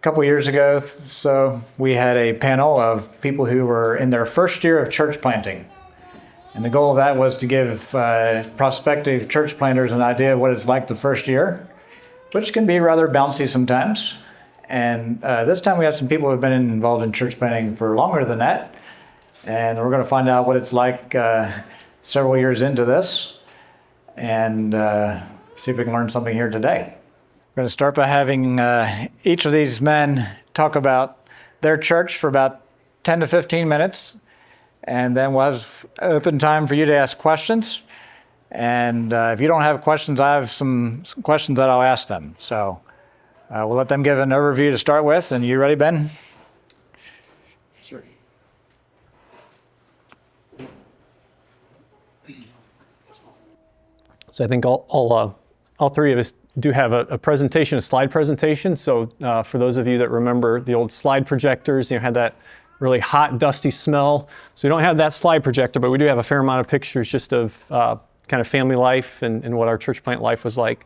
couple years ago, so we had a panel of people who were in their first year of church planting. And the goal of that was to give prospective church planters an idea of what it's like the first year, which can be rather bouncy sometimes. And this time we have some people who have been involved in church planting for longer than that. And we're going to find out what it's like several years into this and see if we can learn something here today. We're going to start by having each of these men talk about their church for about 10 to 15 minutes. And then we'll have open time for you to ask questions. And if you don't have questions, I have some questions that I'll ask them. So we'll let them give an overview to start with. And you ready, Ben? Sure. So I think all three of us do have a presentation, a slide presentation. So for those of you that remember the old slide projectors, had that really hot, dusty smell. So we don't have that slide projector, but we do have a fair amount of pictures just of kind of family life and what our church plant life was like.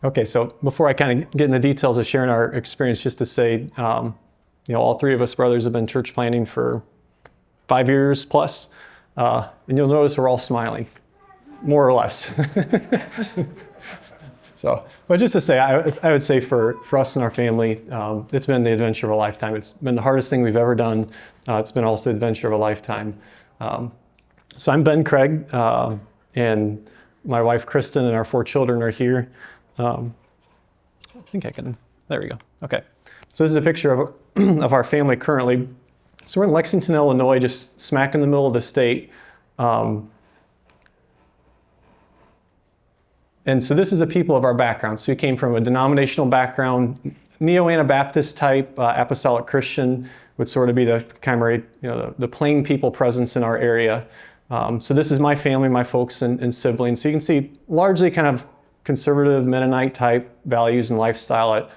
Okay, so before I kind of get in the details of sharing our experience, just to say, all three of us brothers have been church planting for 5 years plus, and you'll notice we're all smiling, more or less. So, but just to say, I would say for us and our family, it's been the adventure of a lifetime. It's been the hardest thing we've ever done. It's been also the adventure of a lifetime. So I'm Ben Craig, and my wife Kristen and our 4 children are here. I think I can, there we go. Okay. So this is a picture of our family currently. So we're in Lexington, Illinois, just smack in the middle of the state. And so this is the people of our background. So we came from a denominational background, neo-Anabaptist type, apostolic Christian would sort of be the primary, the plain people presence in our area. So this is my family, my folks and siblings. So you can see largely kind of conservative Mennonite type values and lifestyle.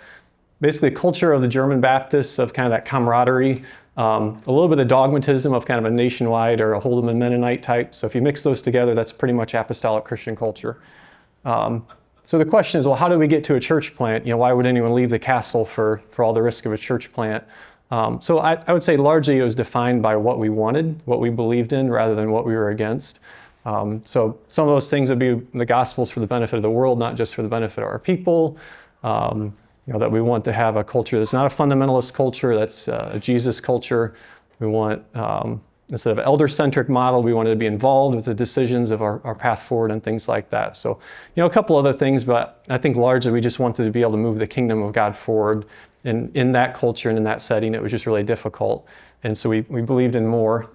Basically culture of the German Baptists, of kind of that camaraderie, a little bit of dogmatism of kind of a nationwide or a Holdeman Mennonite type. So if you mix those together, that's pretty much apostolic Christian culture. So the question is, well, how do we get to a church plant? Why would anyone leave the castle for all the risk of a church plant? So I would say largely it was defined by what we wanted, what we believed in, rather than what we were against. So some of those things would be the gospel's for the benefit of the world, not just for the benefit of our people. That we want to have a culture that's not a fundamentalist culture, that's a Jesus culture. We want, instead of an elder-centric model, we wanted to be involved with the decisions of our path forward and things like that. So, a couple other things, but I think largely we just wanted to be able to move the kingdom of God forward. And in that culture and in that setting, it was just really difficult. And so we believed in more.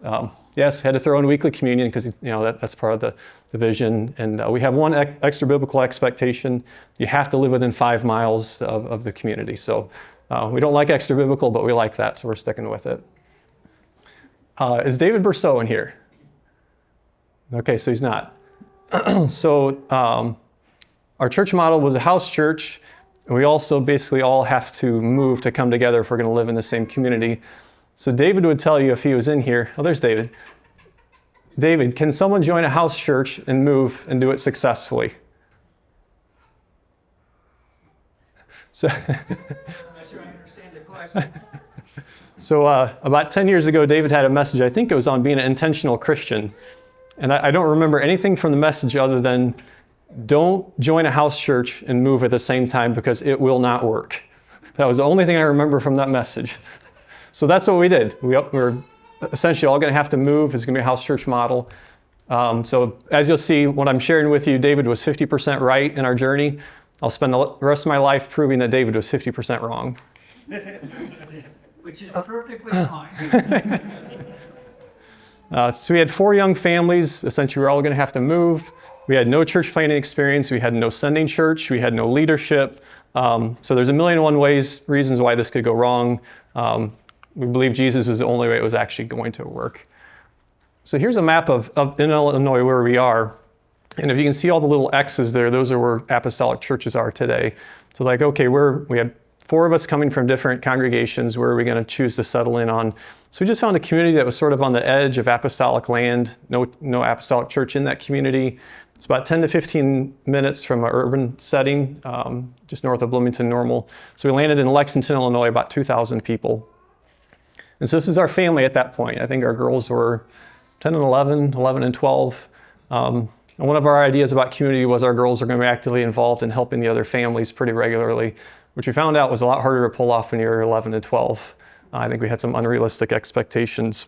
Yes, had to throw in weekly communion because that's part of the vision. And we have one extra biblical expectation. You have to live within 5 miles of the community. So we don't like extra biblical, but we like that, so we're sticking with it. Is David Berceau in here? Okay, so he's not. So our church model was a house church. And we also basically all have to move to come together if we're going to live in the same community. So David would tell you if he was in here. Oh, there's David. David, can someone join a house church and move and do it successfully? So, I'm not sure I understand the question. So about 10 years ago, David had a message. I think it was on being an intentional Christian. And I don't remember anything from the message other than don't join a house church and move at the same time because it will not work. That was the only thing I remember from that message. So that's what we did. We're essentially all going to have to move. It's going to be a house church model. So as you'll see, what I'm sharing with you, David was 50% right in our journey. I'll spend the rest of my life proving that David was 50% wrong. Which is perfectly fine. So we had 4 young families. Essentially, we were all going to have to move. We had no church planting experience. We had no sending church. We had no leadership. So there's 1,001 reasons why this could go wrong. We believe Jesus was the only way it was actually going to work. So here's a map of in Illinois where we are. And if you can see all the little X's there, those are where apostolic churches are today. So okay, we had 4 of us coming from different congregations. Where are we going to choose to settle in on? So we just found a community that was sort of on the edge of apostolic land, no apostolic church in that community. It's about 10 to 15 minutes from an urban setting, just north of Bloomington Normal. So we landed in Lexington, Illinois, about 2,000 people. And so this is our family at that point. I think our girls were 10 and 11, 11 and 12. And one of our ideas about community was our girls are going to be actively involved in helping the other families pretty regularly, which we found out was a lot harder to pull off when you were 11 and 12. I think we had some unrealistic expectations.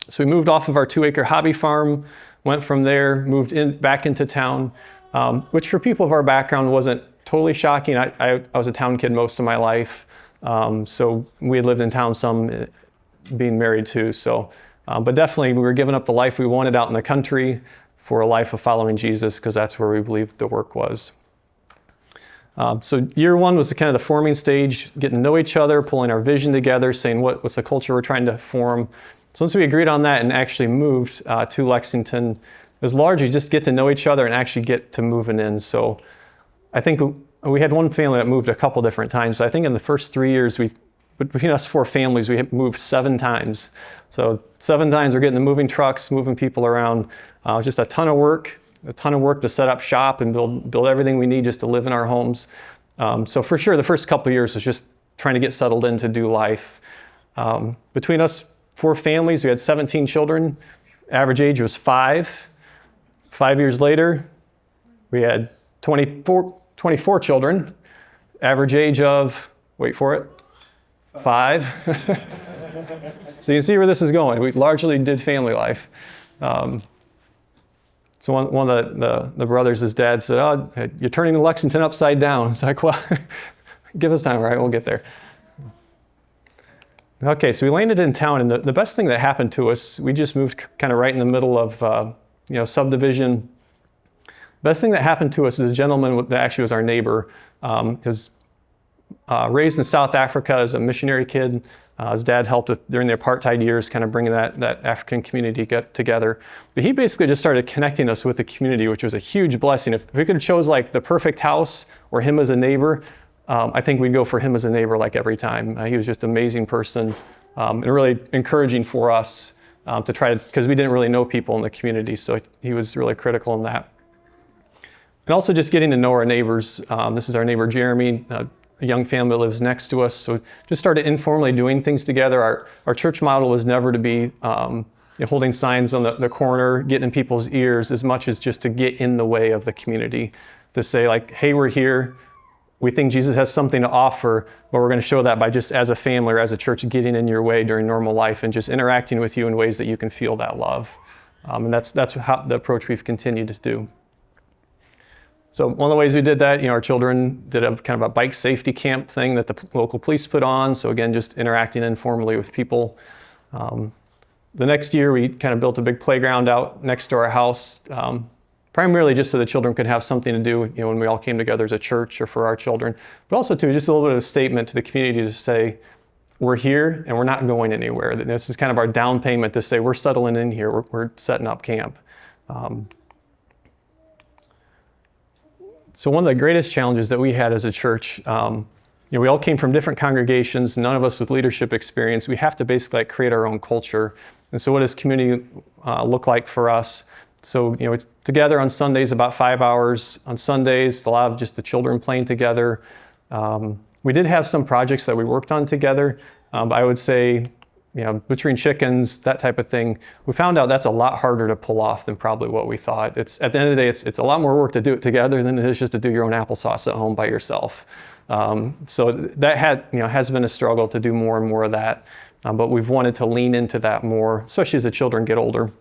So we moved off of our 2-acre hobby farm, went from there, moved back into town, which for people of our background wasn't totally shocking. I was a town kid most of my life, so we had lived in town some, being married too. So, but definitely we were giving up the life we wanted out in the country for a life of following Jesus, because that's where we believed the work was. So year one was kind of the forming stage, getting to know each other, pulling our vision together, saying what's the culture we're trying to form. So once we agreed on that and actually moved to Lexington, it was largely just get to know each other and actually get to moving in. So I think we had one family that moved a couple different times. But I think in the first 3 years, between us 4 families, we moved 7 times. So 7 times we're getting the moving trucks, moving people around. Just a ton of work to set up shop and build everything we need just to live in our homes. So for sure, the first couple of years was just trying to get settled in to do life. Between us 4 families, we had 17 children. Average age was 5. 5 years later, we had 24 children. Average age of, wait for it, 5. So you can see where this is going. We largely did family life. So one of the brothers, his dad said, "Oh, you're turning Lexington upside down." It's like, well, give us time, all right? We'll get there. Okay, so we landed in town, and the best thing that happened to us, we just moved kind of right in the middle of subdivision. Best thing that happened to us is a gentleman that actually was our neighbor. He was raised in South Africa as a missionary kid. His dad helped during the apartheid years, kind of bringing that African community together. But he basically just started connecting us with the community, which was a huge blessing. If we could have chose like the perfect house or him as a neighbor, I think we'd go for him as a neighbor like every time. He was just an amazing person and really encouraging for us to try to, because we didn't really know people in the community, so he was really critical in that. And also just getting to know our neighbors. This is our neighbor Jeremy, a young family that lives next to us. So just started informally doing things together. Our church model was never to be holding signs on the corner, getting in people's ears, as much as just to get in the way of the community. To say like, hey, we're here. We think Jesus has something to offer, but we're going to show that by just as a family or as a church getting in your way during normal life and just interacting with you in ways that you can feel that love. And that's how the approach we've continued to do. So one of the ways we did that, our children did a kind of a bike safety camp thing that the local police put on. So again, just interacting informally with people. The next year, we kind of built a big playground out next to our house, primarily just so the children could have something to do, when we all came together as a church or for our children. But also too, just a little bit of a statement to the community to say, we're here and we're not going anywhere. This is kind of our down payment to say we're settling in here, we're setting up camp. So one of the greatest challenges that we had as a church, we all came from different congregations, none of us with leadership experience. We have to basically create our own culture. And so what does community look like for us? So, it's together on Sundays about 5 hours. On Sundays, a lot of just the children playing together. We did have some projects that we worked on together. But I would say, butchering chickens, that type of thing. We found out that's a lot harder to pull off than probably what we thought. It's at the end of the day, it's a lot more work to do it together than it is just to do your own applesauce at home by yourself. So that has been a struggle to do more and more of that. But we've wanted to lean into that more, especially as the children get older.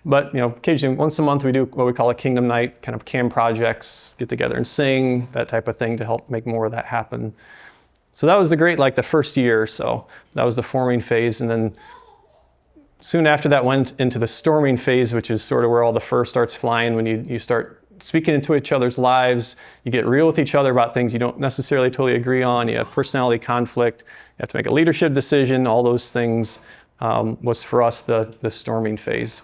But, occasionally, once a month, we do what we call a Kingdom Night, kind of camp projects, get together and sing, that type of thing to help make more of that happen. So that was the first year or so. That was the forming phase. And then soon after that went into the storming phase, which is sort of where all the fur starts flying when you start speaking into each other's lives. You get real with each other about things you don't necessarily totally agree on. You have personality conflict. You have to make a leadership decision. All those things was for us the storming phase.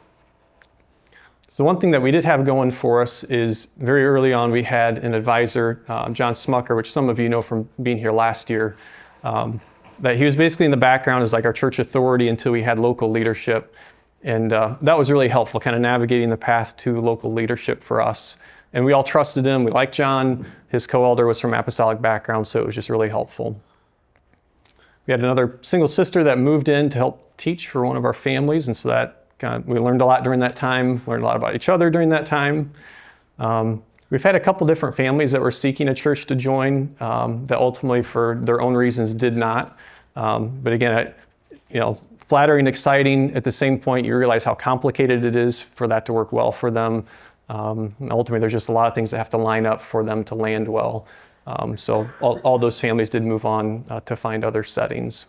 So one thing that we did have going for us is very early on we had an advisor, John Smucker, which some of you know from being here last year, that he was basically in the background as like our church authority until we had local leadership. And that was really helpful, kind of navigating the path to local leadership for us. And we all trusted him. We liked John. His co-elder was from apostolic background, so it was just really helpful. We had another single sister that moved in to help teach for one of our families, and so that we learned a lot during that time, learned a lot about each other during that time. We've had a couple different families that were seeking a church to join that ultimately, for their own reasons, did not. But again, flattering and exciting. At the same point, you realize how complicated it is for that to work well for them. Ultimately, there's just a lot of things that have to line up for them to land well. So all those families did move on to find other settings.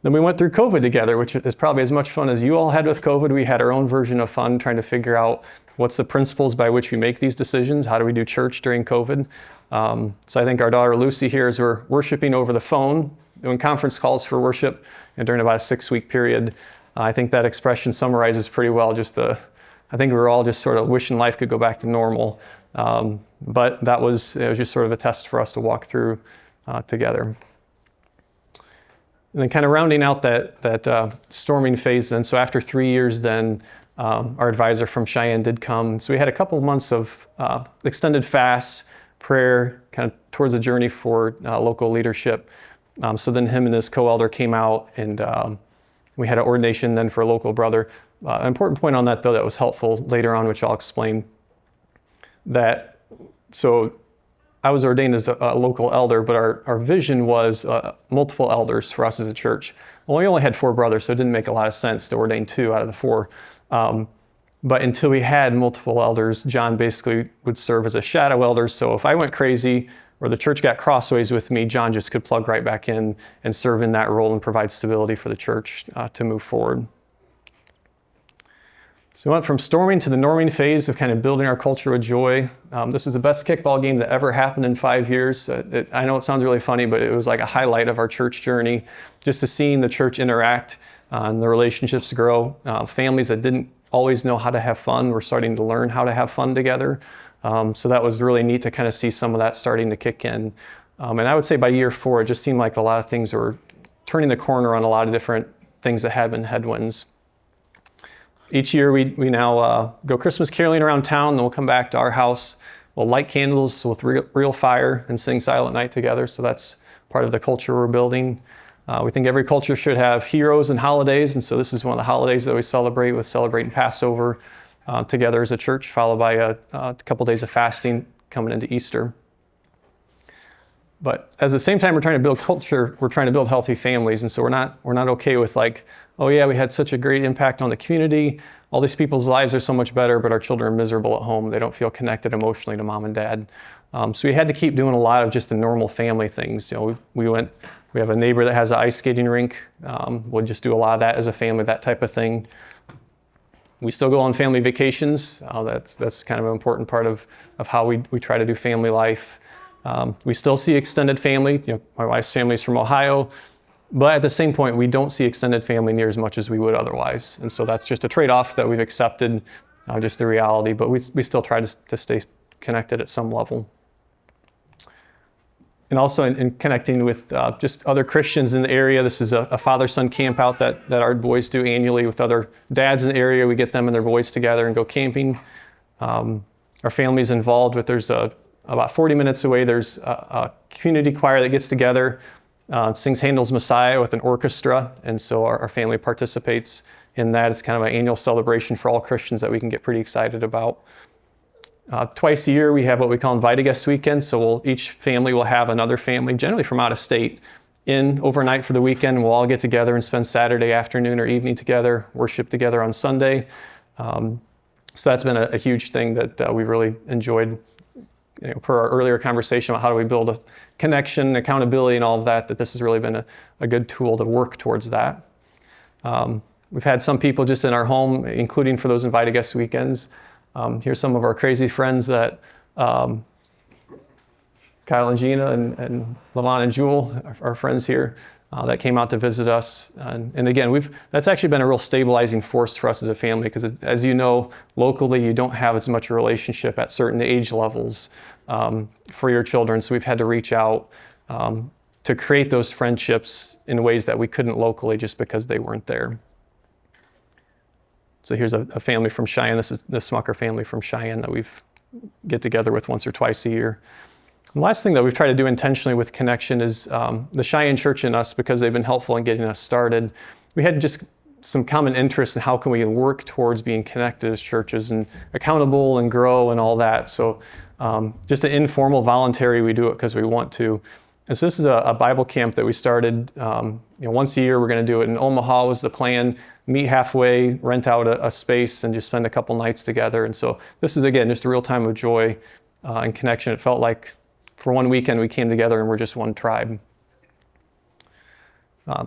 Then we went through COVID together, which is probably as much fun as you all had with COVID. We had our own version of fun trying to figure out what's the principles by which we make these decisions. How do we do church during COVID? So I think our daughter Lucy here, as we're worshiping over the phone, doing conference calls for worship, and during about a 6-week period, I think that expression summarizes pretty well I think we were all just sort of wishing life could go back to normal. But it was just sort of a test for us to walk through together. And then kind of rounding out that storming phase then, so after 3 years then, our advisor from Cheyenne did come. So we had a couple of months of extended fasts, prayer, kind of towards a journey for local leadership. So then him and his co-elder came out, and we had an ordination then for a local brother. An important point on that, though, that was helpful later on, which I'll explain, so I was ordained as a local elder, but our vision was multiple elders for us as a church. Well, we only had 4 brothers, so it didn't make a lot of sense to ordain 2 out of the 4. But until we had multiple elders, John basically would serve as a shadow elder. So if I went crazy or the church got crossways with me, John just could plug right back in and serve in that role and provide stability for the church to move forward. So we went from storming to the norming phase of kind of building our culture with joy. This is the best kickball game that ever happened in 5 years. I know it sounds really funny, but it was like a highlight of our church journey, just to seeing the church interact and the relationships grow. Families that didn't always know how to have fun were starting to learn how to have fun together. So that was really neat to kind of see some of that starting to kick in. And I would say by year 4, it just seemed like a lot of things were turning the corner on a lot of different things that had been headwinds. Each year we now go Christmas caroling around town, then we'll come back to our house. We'll light candles with real fire and sing Silent Night together. So that's part of the culture we're building. We think every culture should have heroes and holidays, and so this is one of the holidays that we celebrate with celebrating Passover together as a church, followed by a couple days of fasting coming into Easter. But at the same time we're trying to build culture, we're trying to build healthy families, and so we're not okay with like, oh yeah, we had such a great impact on the community, all these people's lives are so much better, but our children are miserable at home. They don't feel connected emotionally to mom and dad. So we had to keep doing a lot of just the normal family things. We have a neighbor that has an ice skating rink. We'll just do a lot of that as a family, that type of thing. We still go on family vacations. That's kind of an important part of how we try to do family life. We still see extended family. My wife's family is from Ohio, but at the same point, we don't see extended family near as much as we would otherwise. And so that's just a trade-off that we've accepted, just the reality, but we still try to stay connected at some level. And also in connecting with just other Christians in the area. This is a father-son camp out that our boys do annually with other dads in the area. We get them and their boys together and go camping. Our family's involved with, about 40 minutes away, there's a community choir that gets together, sings Handel's Messiah with an orchestra, and so our family participates in that. It's kind of an annual celebration for all Christians that we can get pretty excited about. Twice a year we have what we call Invite a Guest Weekend, so each family will have another family, generally from out of state, in overnight for the weekend. We'll all get together and spend Saturday afternoon or evening together, worship together on Sunday. So that's been a huge thing that we've really enjoyed. Per our earlier conversation about how do we build a connection, accountability, and all of that this has really been a good tool to work towards that. We've had some people just in our home, including for those Invite a Guest weekends. Here's some of our crazy friends that Kyle and Gina and Lavon and Jewel, our friends here, that came out to visit us. And again, that's actually been a real stabilizing force for us as a family, because as you know, locally you don't have as much a relationship at certain age levels for your children. So we've had to reach out to create those friendships in ways that we couldn't locally just because they weren't there. So here's a family from Cheyenne. This is the Smucker family from Cheyenne that we've get together with once or twice a year. The last thing that we've tried to do intentionally with Connection is the Cheyenne Church and us, because they've been helpful in getting us started. We had just some common interests in how can we work towards being connected as churches and accountable and grow and all that. So just an informal, voluntary, we do it because we want to. And so this is a Bible camp that we started once a year. We're going to do it in Omaha was the plan. Meet halfway, rent out a space, and just spend a couple nights together. And so this is, again, just a real time of joy and connection. It felt like for one weekend we came together and we're just one tribe.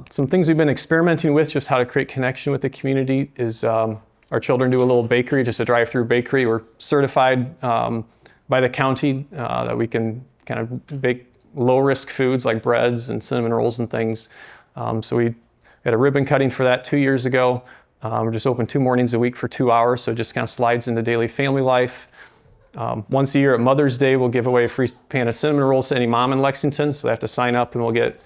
Some things we've been experimenting with, just how to create connection with the community, is our children do a little bakery, just a drive-through bakery. We're certified by the county that we can kind of bake low-risk foods like breads and cinnamon rolls and things. So we had a ribbon cutting for that 2 years ago. We're just open 2 mornings a week for 2 hours, so it just kind of slides into daily family life. Once a year at Mother's Day, we'll give away a free pan of cinnamon rolls to any mom in Lexington, so they have to sign up, and we'll get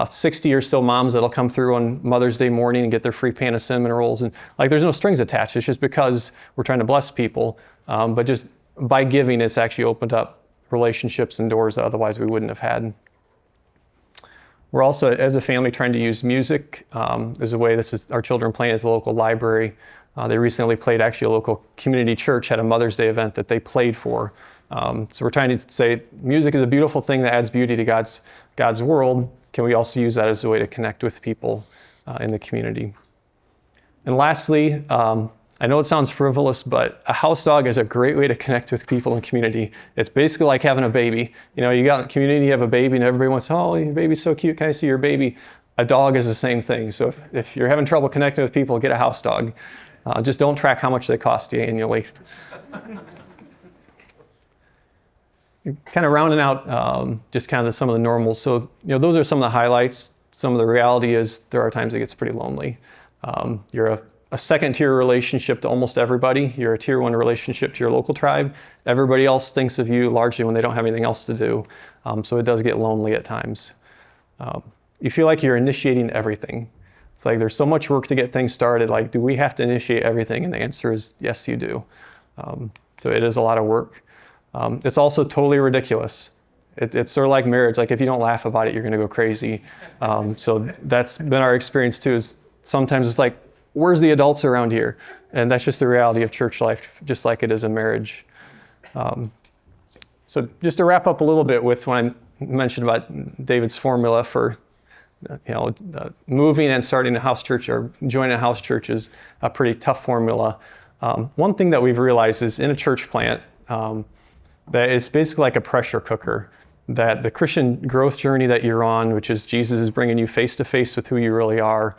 60 or so moms that'll come through on Mother's Day morning and get their free pan of cinnamon rolls. And like, there's no strings attached. It's just because we're trying to bless people. But just by giving, it's actually opened up relationships and doors that otherwise we wouldn't have had. We're also, as a family, trying to use music as a way. This is our children playing at the local library. They recently played, actually, a local community church had a Mother's Day event that they played for. So we're trying to say music is a beautiful thing that adds beauty to God's world. Can we also use that as a way to connect with people in the community? And lastly, I know it sounds frivolous, but a house dog is a great way to connect with people in community. It's basically like having a baby. You got in the community, you have a baby, and everybody wants, oh, your baby's so cute, can I see your baby? A dog is the same thing. So if you're having trouble connecting with people, get a house dog. Just don't track how much they cost you annually. Kind of rounding out just kind of some of the normals. So, those are some of the highlights. Some of the reality is there are times it gets pretty lonely. You're a second-tier relationship to almost everybody. You're a tier 1 relationship to your local tribe. Everybody else thinks of you largely when they don't have anything else to do. So it does get lonely at times. You feel like you're initiating everything. It's like there's so much work to get things started. Like, do we have to initiate everything? And the answer is yes, you do. So it is a lot of work. It's also totally ridiculous. It's sort of like marriage. Like, if you don't laugh about it, you're going to go crazy. So that's been our experience too, is sometimes it's like, where's the adults around here? And that's just the reality of church life, just like it is in marriage. So just to wrap up a little bit with when I mentioned about David's formula for moving and starting a house church or joining a house church is a pretty tough formula. One thing that we've realized is in a church plant, that it's basically like a pressure cooker, that the Christian growth journey that you're on, which is Jesus is bringing you face to face with who you really are.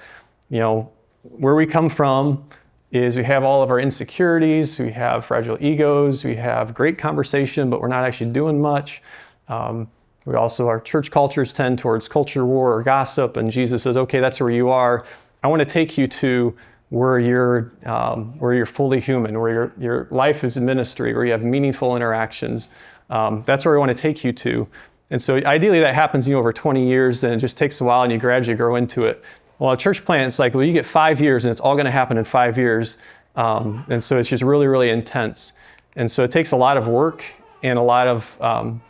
Where we come from is we have all of our insecurities, we have fragile egos, we have great conversation, but we're not actually doing much. Our church cultures tend towards culture war or gossip, and Jesus says, okay, that's where you are. I want to take you to where you're fully human, where your life is a ministry, where you have meaningful interactions. That's where I want to take you to. And so ideally that happens over 20 years, and it just takes a while and you gradually grow into it. Well, a church plant, it's like, well, you get 5 years and it's all going to happen in 5 years. And so it's just really, really intense. And so it takes a lot of work and a lot of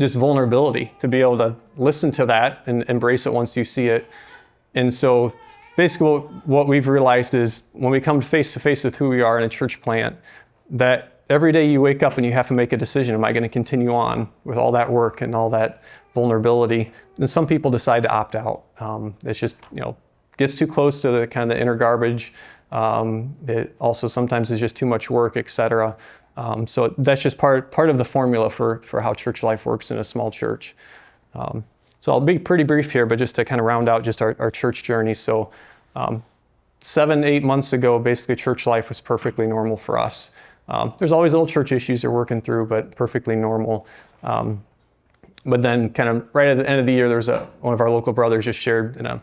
just vulnerability to be able to listen to that and embrace it once you see it. And so basically what we've realized is when we come face to face with who we are in a church plant, that every day you wake up and you have to make a decision. Am I going to continue on with all that work and all that vulnerability? And some people decide to opt out. It's just, gets too close to the kind of the inner garbage. It also sometimes is just too much work, etc. So that's just part of the formula for how church life works in a small church. So I'll be pretty brief here, but just to kind of round out just our church journey. So 7-8 months ago, basically church life was perfectly normal for us. There's always little church issues you're working through, but perfectly normal. But then kind of right at the end of the year, there was one of our local brothers just shared in a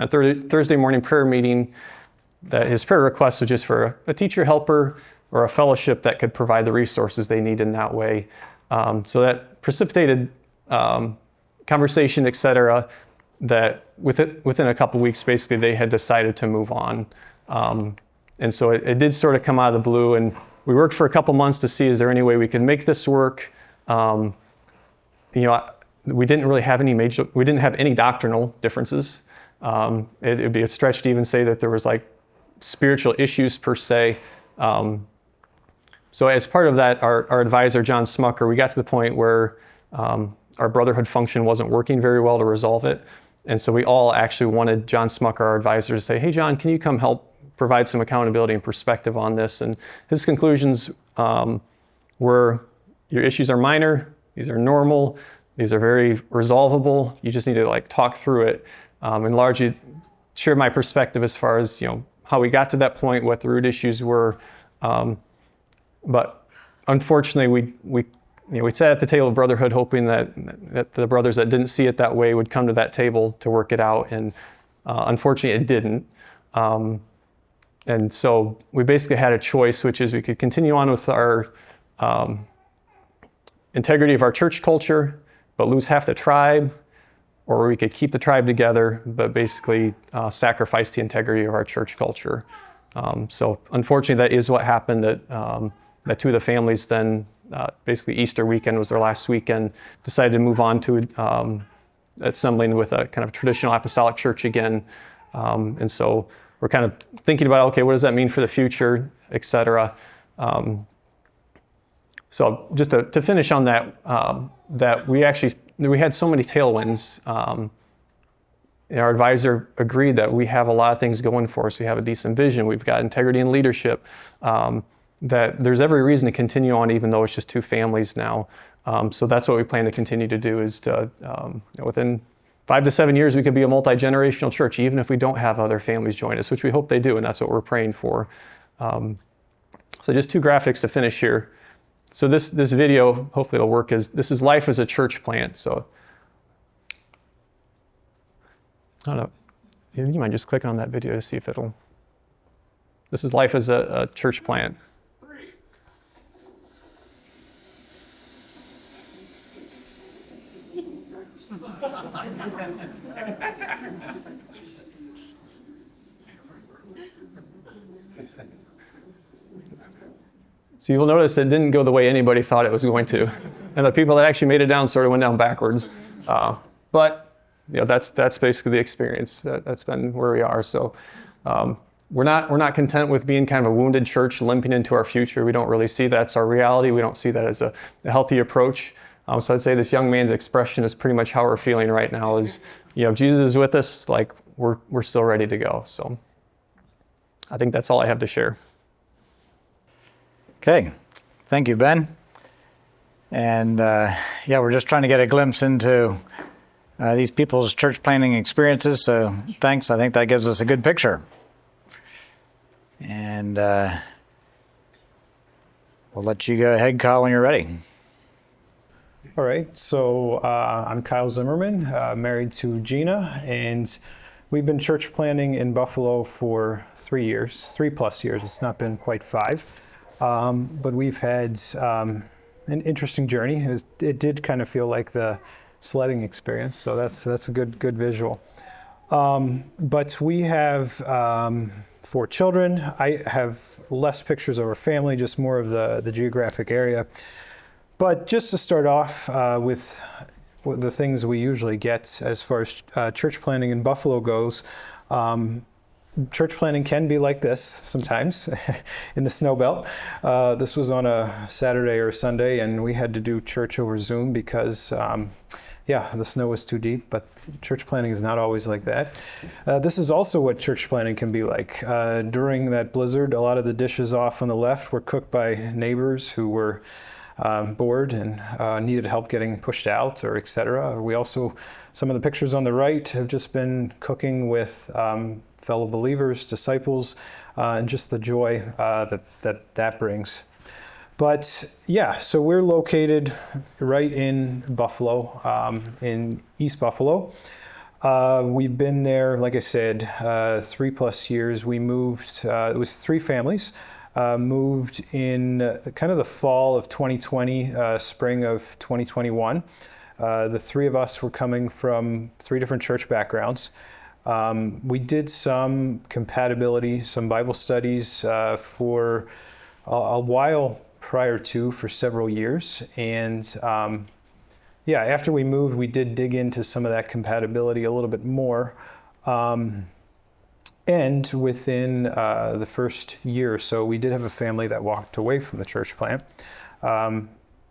Thursday morning prayer meeting that his prayer request was just for a teacher helper or a fellowship that could provide the resources they need in that way. So that precipitated conversation, etc., that within a couple weeks, basically they had decided to move on. And so it did sort of come out of the blue, and we worked for a couple months to see, is there any way we could make this work? We didn't really have we didn't have any doctrinal differences. It'd be a stretch to even say that there was like spiritual issues per se. So as part of that, our advisor, John Smucker, we got to the point where our brotherhood function wasn't working very well to resolve it. And so we all actually wanted John Smucker, our advisor, to say, hey, John, can you come help provide some accountability and perspective on this? And his conclusions were, your issues are minor, these are normal, these are very resolvable, you just need to like talk through it. And largely share my perspective as far as, how we got to that point, what the root issues were. But unfortunately, we sat at the table of brotherhood hoping that the brothers that didn't see it that way would come to that table to work it out. And unfortunately, it didn't. And so we basically had a choice, which is we could continue on with our integrity of our church culture, but lose half the tribe, or we could keep the tribe together, but basically sacrifice the integrity of our church culture. So unfortunately, that is what happened. That two of the families then, basically Easter weekend was their last weekend, decided to move on to assembling with a kind of traditional apostolic church again. And so we're kind of thinking about, okay, what does that mean for the future, et cetera. So just to finish on that, that we had so many tailwinds. Our advisor agreed that we have a lot of things going for us. We have a decent vision. We've got integrity in leadership. That there's every reason to continue on, even though it's just two families now. So that's what we plan to continue to do, is to, within 5 to 7 years, we could be a multi-generational church, even if we don't have other families join us, which we hope they do, and that's what we're praying for. So just two graphics to finish here. So this video, hopefully it'll work, this is life as a church plant. So I don't know, you might just click on that video to see if this is life as a church plant. So you'll notice it didn't go the way anybody thought it was going to. And the people that actually made it down sort of went down backwards. But that's basically the experience. That's been where we are. So we're not content with being kind of a wounded church limping into our future. We don't really see that's our reality. We don't see that as a healthy approach. So I'd say this young man's expression is pretty much how we're feeling right now, is, if Jesus is with us, like we're still ready to go. So I think that's all I have to share. Okay, thank you, Ben. And we're just trying to get a glimpse into these people's church planting experiences. So thanks. I think that gives us a good picture. And we'll let you go ahead, Kyle, when you're ready. All right, so I'm Kyle Zimmerman, married to Gina, and we've been church planting in Buffalo for 3+ years. It's not been quite 5. But we've had an interesting journey. It did kind of feel like the sledding experience, so that's a good visual. But we have 4 children. I have less pictures of our family, just more of the geographic area. But just to start off with the things we usually get as far as church planting in Buffalo goes, church planting can be like this sometimes in the snow belt. This was on a Saturday or Sunday, and we had to do church over Zoom because, the snow was too deep, but church planting is not always like that. This is also what church planting can be like. During that blizzard, a lot of the dishes off on the left were cooked by neighbors who were bored and needed help getting pushed out, or etc. We also, some of the pictures on the right have just been cooking with fellow believers, disciples, and just the joy that brings. But so we're located right in Buffalo, in East Buffalo. We've been there, like I said, 3+ years. We moved, it was 3 families. Moved in kind of the fall of 2020, spring of 2021. The 3 of us were coming from 3 different church backgrounds. We did some compatibility, some Bible studies for a while prior to, for several years. And yeah, after we moved, we did dig into some of that compatibility a little bit more. And within the first year or so, we did have a family that walked away from the church plant.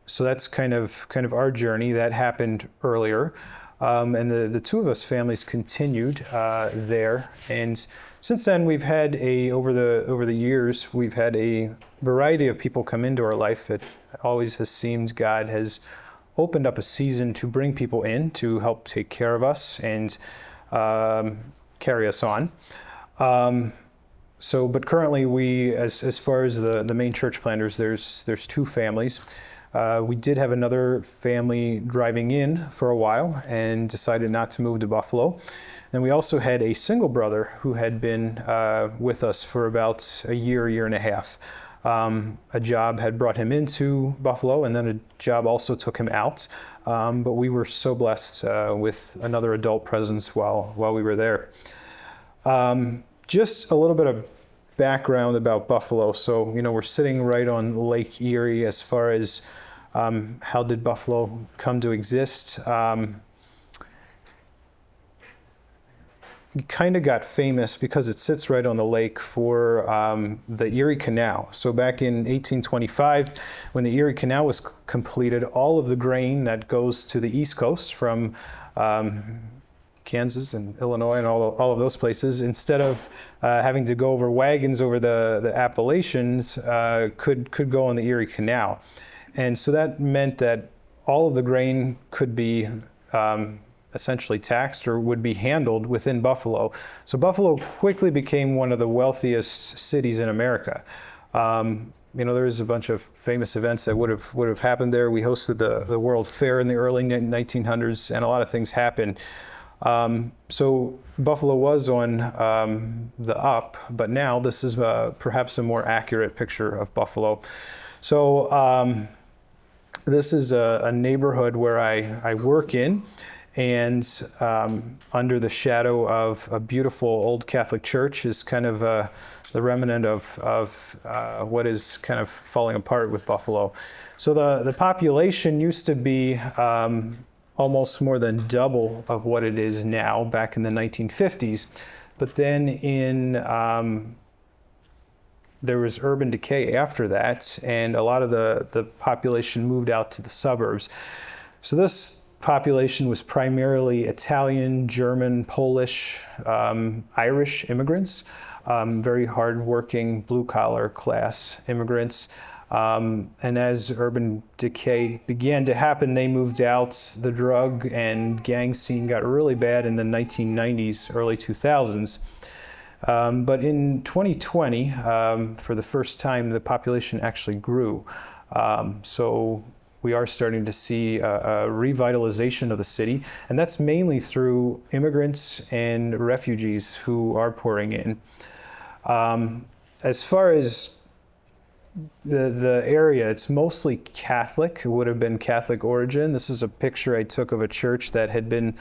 So that's kind of our journey. That happened earlier. And the two of us families continued there. And since then, we've had over the years, we've had a variety of people come into our life. It always has seemed God has opened up a season to bring people in to help take care of us and carry us on. But currently we, as far as the main church planters, there's two families. We did have another family driving in for a while and decided not to move to Buffalo. And we also had a single brother who had been with us for about a year and a half. A job had brought him into Buffalo, and then a job also took him out. But we were so blessed with another adult presence while we were there. Just a little bit of background about Buffalo. So, we're sitting right on Lake Erie as far as how did Buffalo come to exist. It kind of got famous because it sits right on the lake for the Erie Canal. So back in 1825, when the Erie Canal was completed, all of the grain that goes to the East Coast from Kansas and Illinois and all of those places, instead of having to go over wagons over the Appalachians, could go on the Erie Canal. And so that meant that all of the grain could be essentially taxed or would be handled within Buffalo. So Buffalo quickly became one of the wealthiest cities in America. There's a bunch of famous events that would have happened there. We hosted the World Fair in the early 1900s, and a lot of things happened. So Buffalo was on the up, but now this is perhaps a more accurate picture of Buffalo. So this is a neighborhood where I work in, and under the shadow of a beautiful old Catholic church is kind of the remnant of what is kind of falling apart with Buffalo. So the population used to be almost more than double of what it is now back in the 1950s. But then there was urban decay after that, and a lot of the population moved out to the suburbs. So this population was primarily Italian, German, Polish, Irish immigrants, very hardworking, blue-collar class immigrants. And as urban decay began to happen, they moved out. The drug and gang scene got really bad in the 1990s, early 2000s. But in 2020, for the first time, the population actually grew. So we are starting to see a revitalization of the city, and that's mainly through immigrants and refugees who are pouring in. As far as the area, it's mostly Catholic. It would have been Catholic origin. This is a picture I took of a church that had been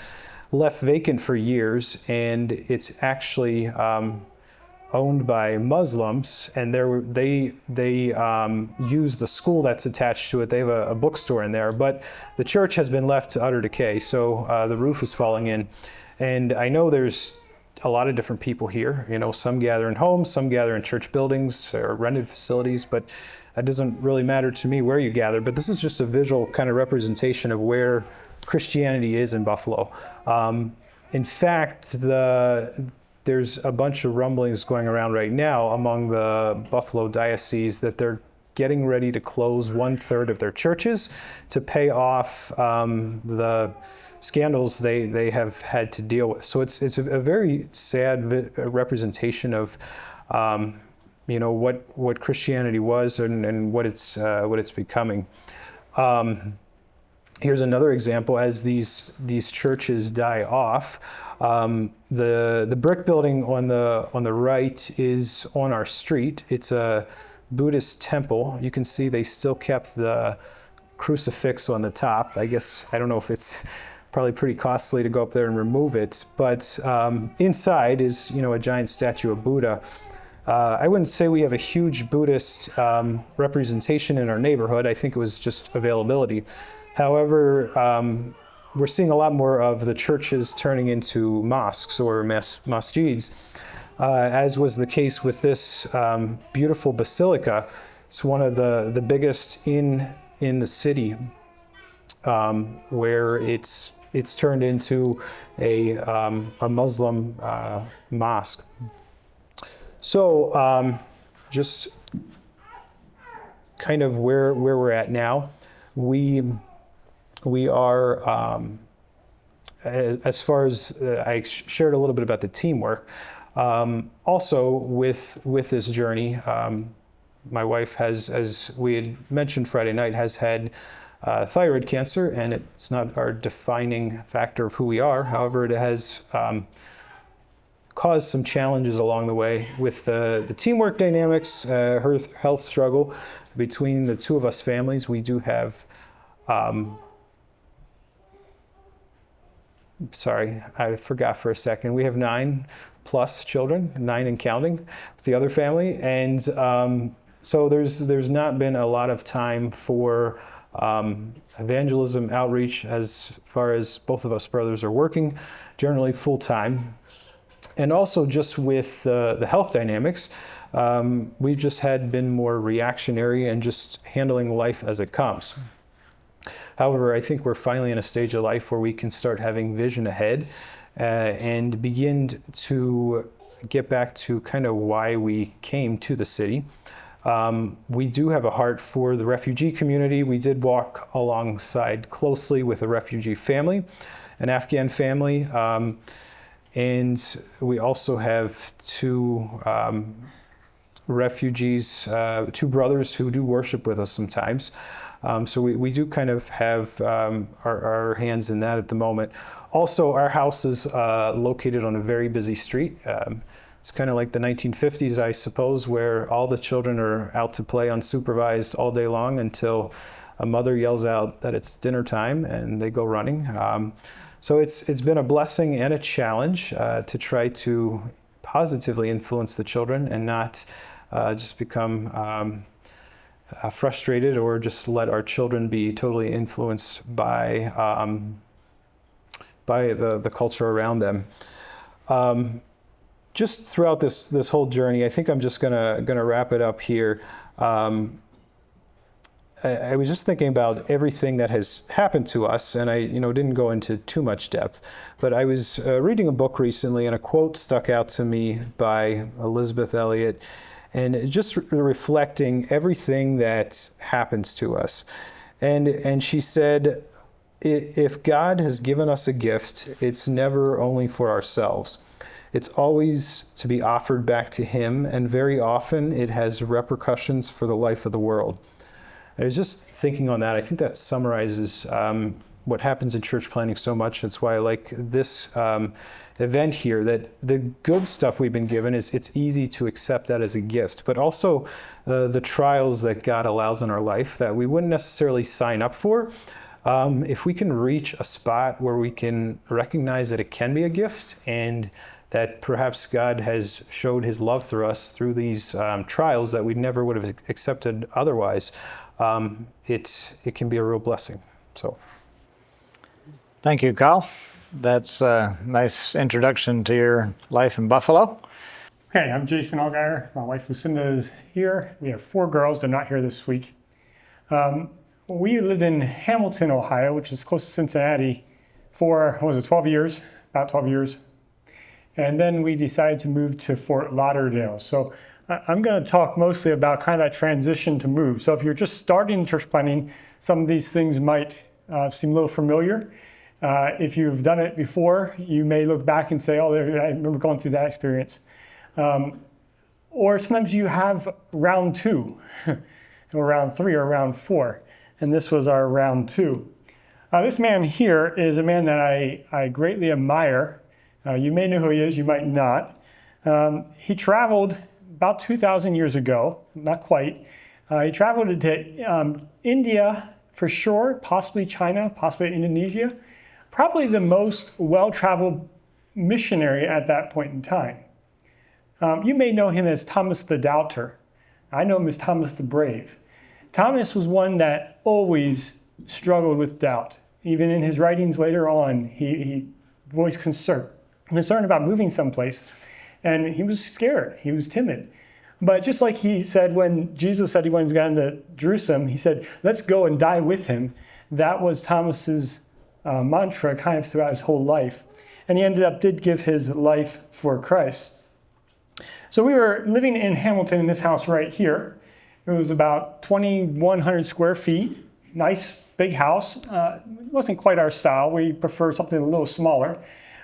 left vacant for years, and it's actually owned by Muslims, and they use the school that's attached to it. They have a bookstore in there, but the church has been left to utter decay, so the roof is falling in. And I know there's a lot of different people here. Some gather in homes, some gather in church buildings or rented facilities, but that doesn't really matter to me where you gather. But this is just a visual kind of representation of where Christianity is in Buffalo. In fact, there's a bunch of rumblings going around right now among the Buffalo diocese that they're getting ready to close 1/3 of their churches to pay off the scandals they have had to deal with. So it's a very sad representation of what Christianity was and what it's becoming. Here's another example. As these churches die off, the brick building on the right is on our street. It's a Buddhist temple. You can see they still kept the crucifix on the top. I guess, I don't know if it's probably pretty costly to go up there and remove it. But inside is, a giant statue of Buddha. I wouldn't say we have a huge Buddhist representation in our neighborhood. I think it was just availability. However, we're seeing a lot more of the churches turning into mosques or masjids, as was the case with this beautiful basilica. It's one of the biggest in the city, where it's turned into a Muslim mosque. So just kind of where we're at now, we are, as far as I shared a little bit about the teamwork, also with this journey, my wife has, as we had mentioned Friday night, has had thyroid cancer, and it's not our defining factor of who we are. However, it has caused some challenges along the way with the teamwork dynamics, her health struggle. Between the two of us families, we do have, sorry, I forgot for a second. We have 9+ children, 9 and counting, with the other family. And so there's not been a lot of time for evangelism, outreach, as far as both of us brothers are working, generally full time. And also just with the health dynamics, we've just been more reactionary and just handling life as it comes. However, I think we're finally in a stage of life where we can start having vision ahead and begin to get back to kind of why we came to the city. We do have a heart for the refugee community. We did walk alongside closely with a refugee family, an Afghan family, and we also have 2 refugees, 2 brothers who do worship with us sometimes. So we do kind of have our hands in that at the moment. Also, our house is located on a very busy street. It's kind of like the 1950s, I suppose, where all the children are out to play unsupervised all day long until a mother yells out that it's dinner time and they go running. So it's been a blessing and a challenge to try to positively influence the children and not just become frustrated or just let our children be totally influenced by the culture around them. Just throughout this whole journey, I think I'm just gonna wrap it up here. I was just thinking about everything that has happened to us, and I didn't go into too much depth, but I was reading a book recently, and a quote stuck out to me by Elizabeth Elliot, and just reflecting everything that happens to us. And she said, if God has given us a gift, it's never only for ourselves. It's always to be offered back to Him, and very often it has repercussions for the life of the world. I was just thinking on that. I think that summarizes what happens in church planting so much. That's why I like this event here, that the good stuff we've been given, it's easy to accept that as a gift, but also the trials that God allows in our life that we wouldn't necessarily sign up for. If we can reach a spot where we can recognize that it can be a gift and that perhaps God has showed His love through us through these trials that we never would have accepted otherwise, it can be a real blessing. So, Thank you, Kyle. That's a nice introduction to your life in Buffalo. Okay, I'm Jason Allgaier. My wife Lucinda is here. We have 4 girls. They're not here this week. We lived in Hamilton, Ohio, which is close to Cincinnati, for, 12 years? About 12 years. And then we decided to move to Fort Lauderdale. So I'm going to talk mostly about kind of that transition to move. So if you're just starting church planting, some of these things might seem a little familiar. If you've done it before, you may look back and say, oh, I remember going through that experience. Or sometimes you have round 2, or round 3, or round 4. And this was our round 2. This man here is a man that I greatly admire. You may know who he is, you might not. He traveled about 2,000 years ago, not quite. He traveled to India for sure, possibly China, possibly Indonesia, probably the most well-traveled missionary at that point in time. You may know him as Thomas the Doubter. I know him as Thomas the Brave. Thomas was one that always struggled with doubt. Even in his writings later on, he voiced concern about moving someplace. And he was scared. He was timid. But just like he said when Jesus said he wanted to go into Jerusalem, he said, let's go and die with him. That was Thomas's mantra kind of throughout his whole life. And he did give his life for Christ. So we were living in Hamilton in this house right here. It was about 2,100 square feet. Nice big house. It wasn't quite our style. We prefer something a little smaller.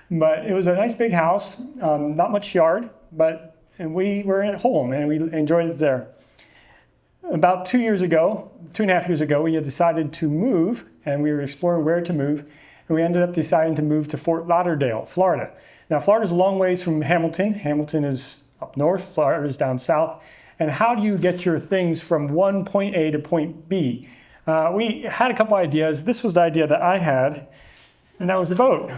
But it was a nice big house, not much yard, but we were at home and we enjoyed it there. About 2.5 years ago, we had decided to move, and we were exploring where to move, and we ended up deciding to move to Fort Lauderdale, Florida. Now, Florida's a long ways from Hamilton. Hamilton is up north, Florida is down south. And how do you get your things from one point A to point B? We had a couple ideas. This was the idea that I had, and that was a boat.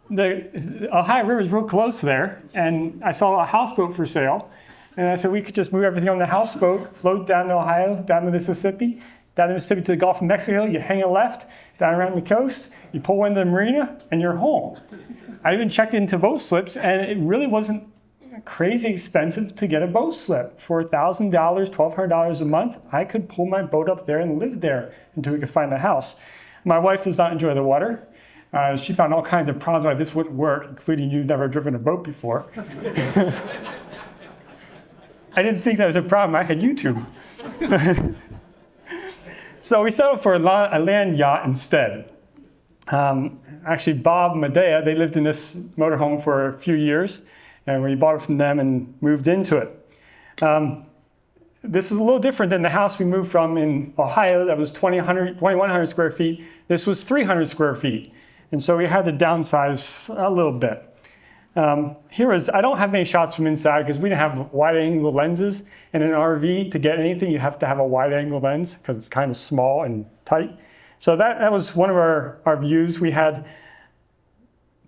The Ohio River is real close there, and I saw a houseboat for sale. And I said we could just move everything on the houseboat, float down to Ohio, down to Mississippi to the Gulf of Mexico. You hang a left, down around the coast, you pull into the marina, and you're home. I even checked into boat slips, and it really wasn't crazy expensive to get a boat slip. For $1,000, $1,200 a month, I could pull my boat up there and live there until we could find a house. My wife does not enjoy the water. She found all kinds of problems why this wouldn't work, including you've never driven a boat before. I didn't think that was a problem. I had YouTube. So we settled for a land yacht instead. Actually, Bob and Medea, they lived in this motorhome for a few years, and we bought it from them and moved into it. This is a little different than the house we moved from in Ohio that was 2,100 square feet. This was 300 square feet. And so we had to downsize a little bit. I don't have many shots from inside because we didn't have wide angle lenses. And in an RV, to get anything, you have to have a wide angle lens because it's kind of small and tight. So that was one of our views. We had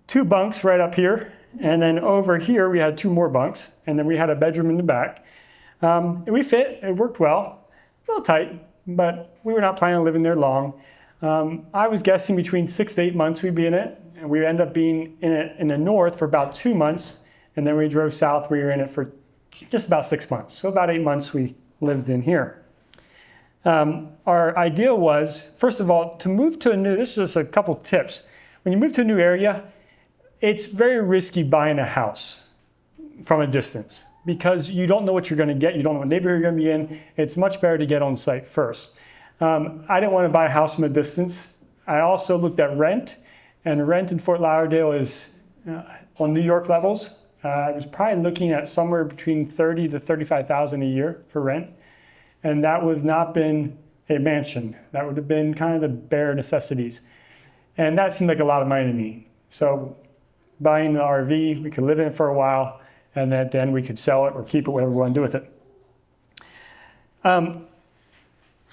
2 bunks right up here. And then over here, we had 2 more bunks. And then we had a bedroom in the back. We fit, it worked well, a little tight, but we were not planning on living there long. I was guessing between 6 to 8 months we'd be in it. And we ended up being in it in the north for about 2 months. And then we drove south, we were in it for just about 6 months. So about 8 months we lived in here. Our idea was, first of all, to move to this is just a couple tips. When you move to a new area, it's very risky buying a house from a distance because you don't know what you're going to get. You don't know what neighborhood you're going to be in. It's much better to get on site first. I didn't want to buy a house from a distance. I also looked at rent, and rent in Fort Lauderdale is on New York levels. I was probably looking at somewhere between $30,000 to $35,000 a year for rent, and that would have not been a mansion. That would have been kind of the bare necessities, and that seemed like a lot of money to me. So buying an RV, we could live in it for a while, and then we could sell it or keep it, whatever we want to do with it.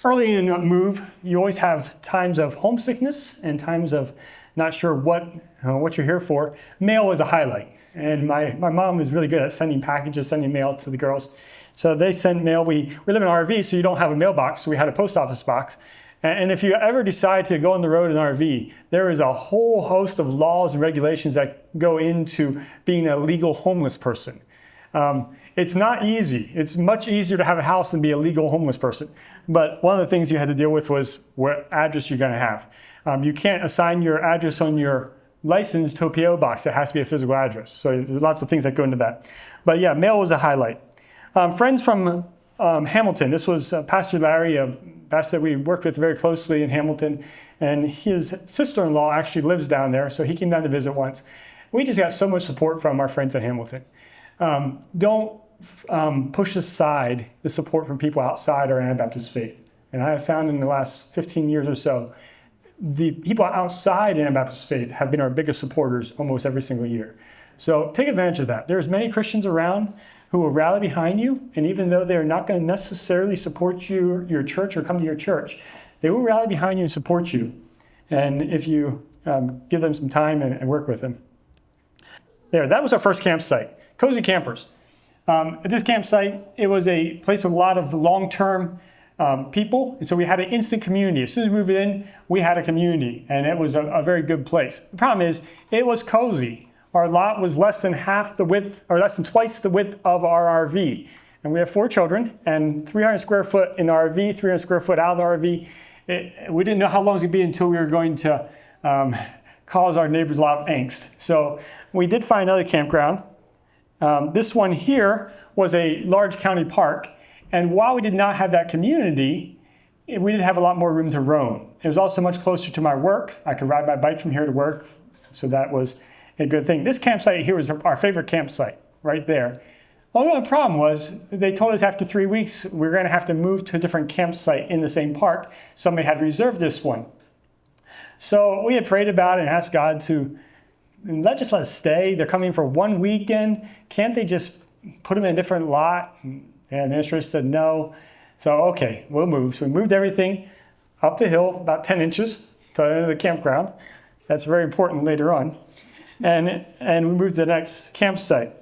Early in a move, you always have times of homesickness and times of not sure what you're here for. Mail was a highlight, and my mom is really good at sending packages, sending mail to the girls. So they sent mail. We live in an RV, so you don't have a mailbox, so we had a post office box. And if you ever decide to go on the road in an RV, there is a whole host of laws and regulations that go into being a legal homeless person. It's not easy. It's much easier to have a house than be a legal homeless person. But one of the things you had to deal with was what address you're going to have. You can't assign your address on your license to a PO box. It has to be a physical address. So there's lots of things that go into that. But yeah, mail was a highlight. Friends from Hamilton. This was Pastor Larry, a pastor that we worked with very closely in Hamilton. And his sister-in-law actually lives down there, so he came down to visit once. We just got so much support from our friends in Hamilton. Don't push aside the support from people outside our Anabaptist faith. And I have found in the last 15 years or so, the people outside Anabaptist faith have been our biggest supporters almost every single year. So take advantage of that. There's many Christians around who will rally behind you, and even though they're not going to necessarily support you, your church, or come to your church, they will rally behind you and support you. And if you give them some time and work with them. There, that was our first campsite, Cozy Campers. At this campsite, it was a place with a lot of long-term people, and so we had an instant community. As soon as we moved in, we had a community, and it was a very good place. The problem is, it was cozy. Our lot was less than half the width, or less than twice the width of our RV. And we have 4 children, and 300 square foot in the RV, 300 square foot out of the RV. We didn't know how long it would be until we were going to cause our neighbors a lot of angst. So we did find another campground. This one here was a large county park. And while we did not have that community, we did have a lot more room to roam. It was also much closer to my work. I could ride my bike from here to work. So that was a good thing. This campsite here was our favorite campsite right there. The only problem was they told us after 3 weeks we were going to have to move to a different campsite in the same park. Somebody had reserved this one. So we had prayed about it and asked God to let us stay. They're coming for 1 weekend. Can't they just put them in a different lot? And the administrator said no. So okay, we'll move. So we moved everything up the hill about 10 inches to the end of the campground. That's very important later on. And we moved to the next campsite.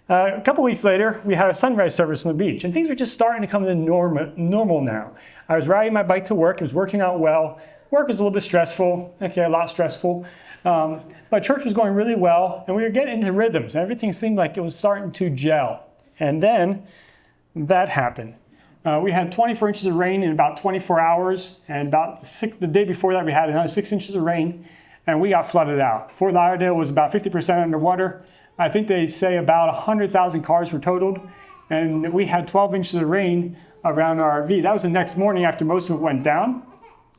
A couple weeks later, we had a sunrise service on the beach, and things were just starting to come to normal now. I was riding my bike to work. It was working out well. Work was a little bit stressful, a lot stressful. But church was going really well, and we were getting into rhythms. Everything seemed like it was starting to gel. And then that happened. We had 24 inches of rain in about 24 hours, and the day before that, we had another 6 inches of rain, and we got flooded out. Fort Lauderdale was about 50% underwater. I think they say about 100,000 cars were totaled, and we had 12 inches of rain around our RV. That was the next morning after most of it went down.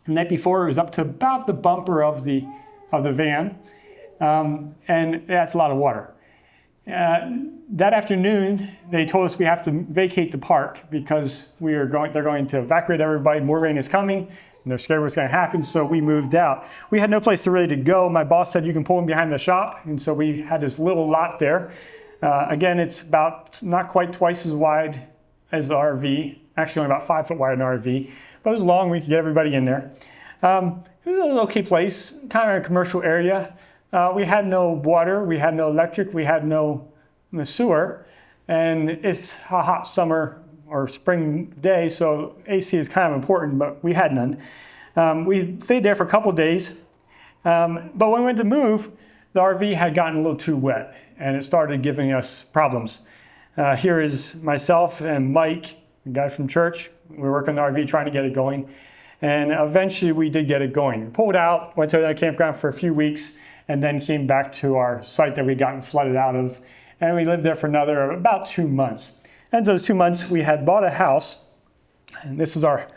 The night before, it was up to about the bumper of the van, and that's a lot of water. That afternoon, they told us we have to vacate the park because they're going to evacuate everybody. More rain is coming, and they're scared what's going to happen, so we moved out. We had no place really to go. My boss said you can pull in behind the shop, and so we had this little lot there. Again, it's about not quite twice as wide as the RV, actually only about 5 foot wide in the RV, but it was long. We could get everybody in there. It was an okay place, kind of a commercial area. We had no water, we had no electric, we had no sewer, and it's a hot summer or spring day, so AC is kind of important, but we had none. We stayed there for a couple of days, but when we went to move, the RV had gotten a little too wet, and it started giving us problems. Here is myself and Mike, a guy from church. We were working on the RV trying to get it going, and eventually we did get it going. We pulled out, went to that campground for a few weeks, and then came back to our site that we'd gotten flooded out of, and we lived there for another about 2 months. And those 2 months, we had bought a house, and this is our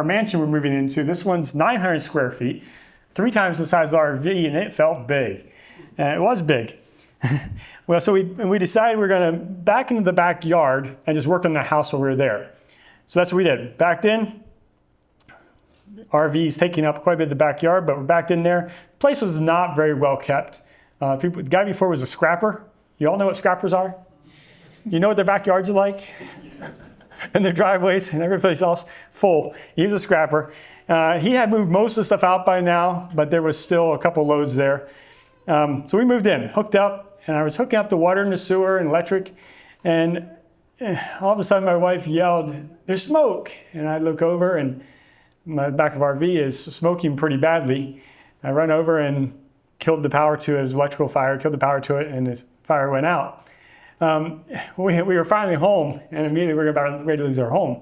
mansion we're moving into. This one's 900 square feet, 3 times the size of the RV, and it felt big. And it was big. Well, so we decided we were going to back into the backyard and just work on the house while we were there. So that's what we did. Backed in. RV's taking up quite a bit of the backyard, but we're backed in there. The place was not very well kept. The guy before was a scrapper. You all know what scrappers are? You know what their backyards are like? And their driveways and every place else full. He was a scrapper. He had moved most of the stuff out by now, but there was still a couple loads there. So we moved in, hooked up, and I was hooking up the water and the sewer and electric, and all of a sudden my wife yelled, "There's smoke!" And I look over, and my back of RV is smoking pretty badly. I run over and killed the power to it. It was electrical fire, killed the power to it, and the fire went out. We were finally home, and immediately we were about ready to lose our home.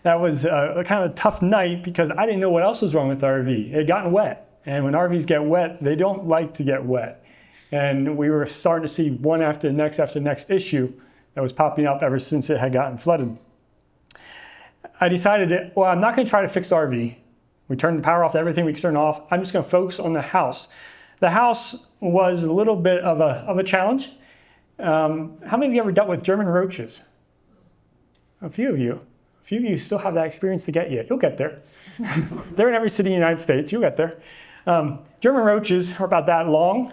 That was a kind of tough night because I didn't know what else was wrong with the RV. It had gotten wet, and when RVs get wet, they don't like to get wet. And we were starting to see one after the next issue that was popping up ever since it had gotten flooded. I decided that, well, I'm not going to try to fix the RV. We turned the power off to everything we could turn off. I'm just going to focus on the house. The house was a little bit of a challenge. How many of you ever dealt with German roaches? A few of you. A few of you still have that experience to get you. You'll get there. They're in every city in the United States. You'll get there. German roaches are about that long,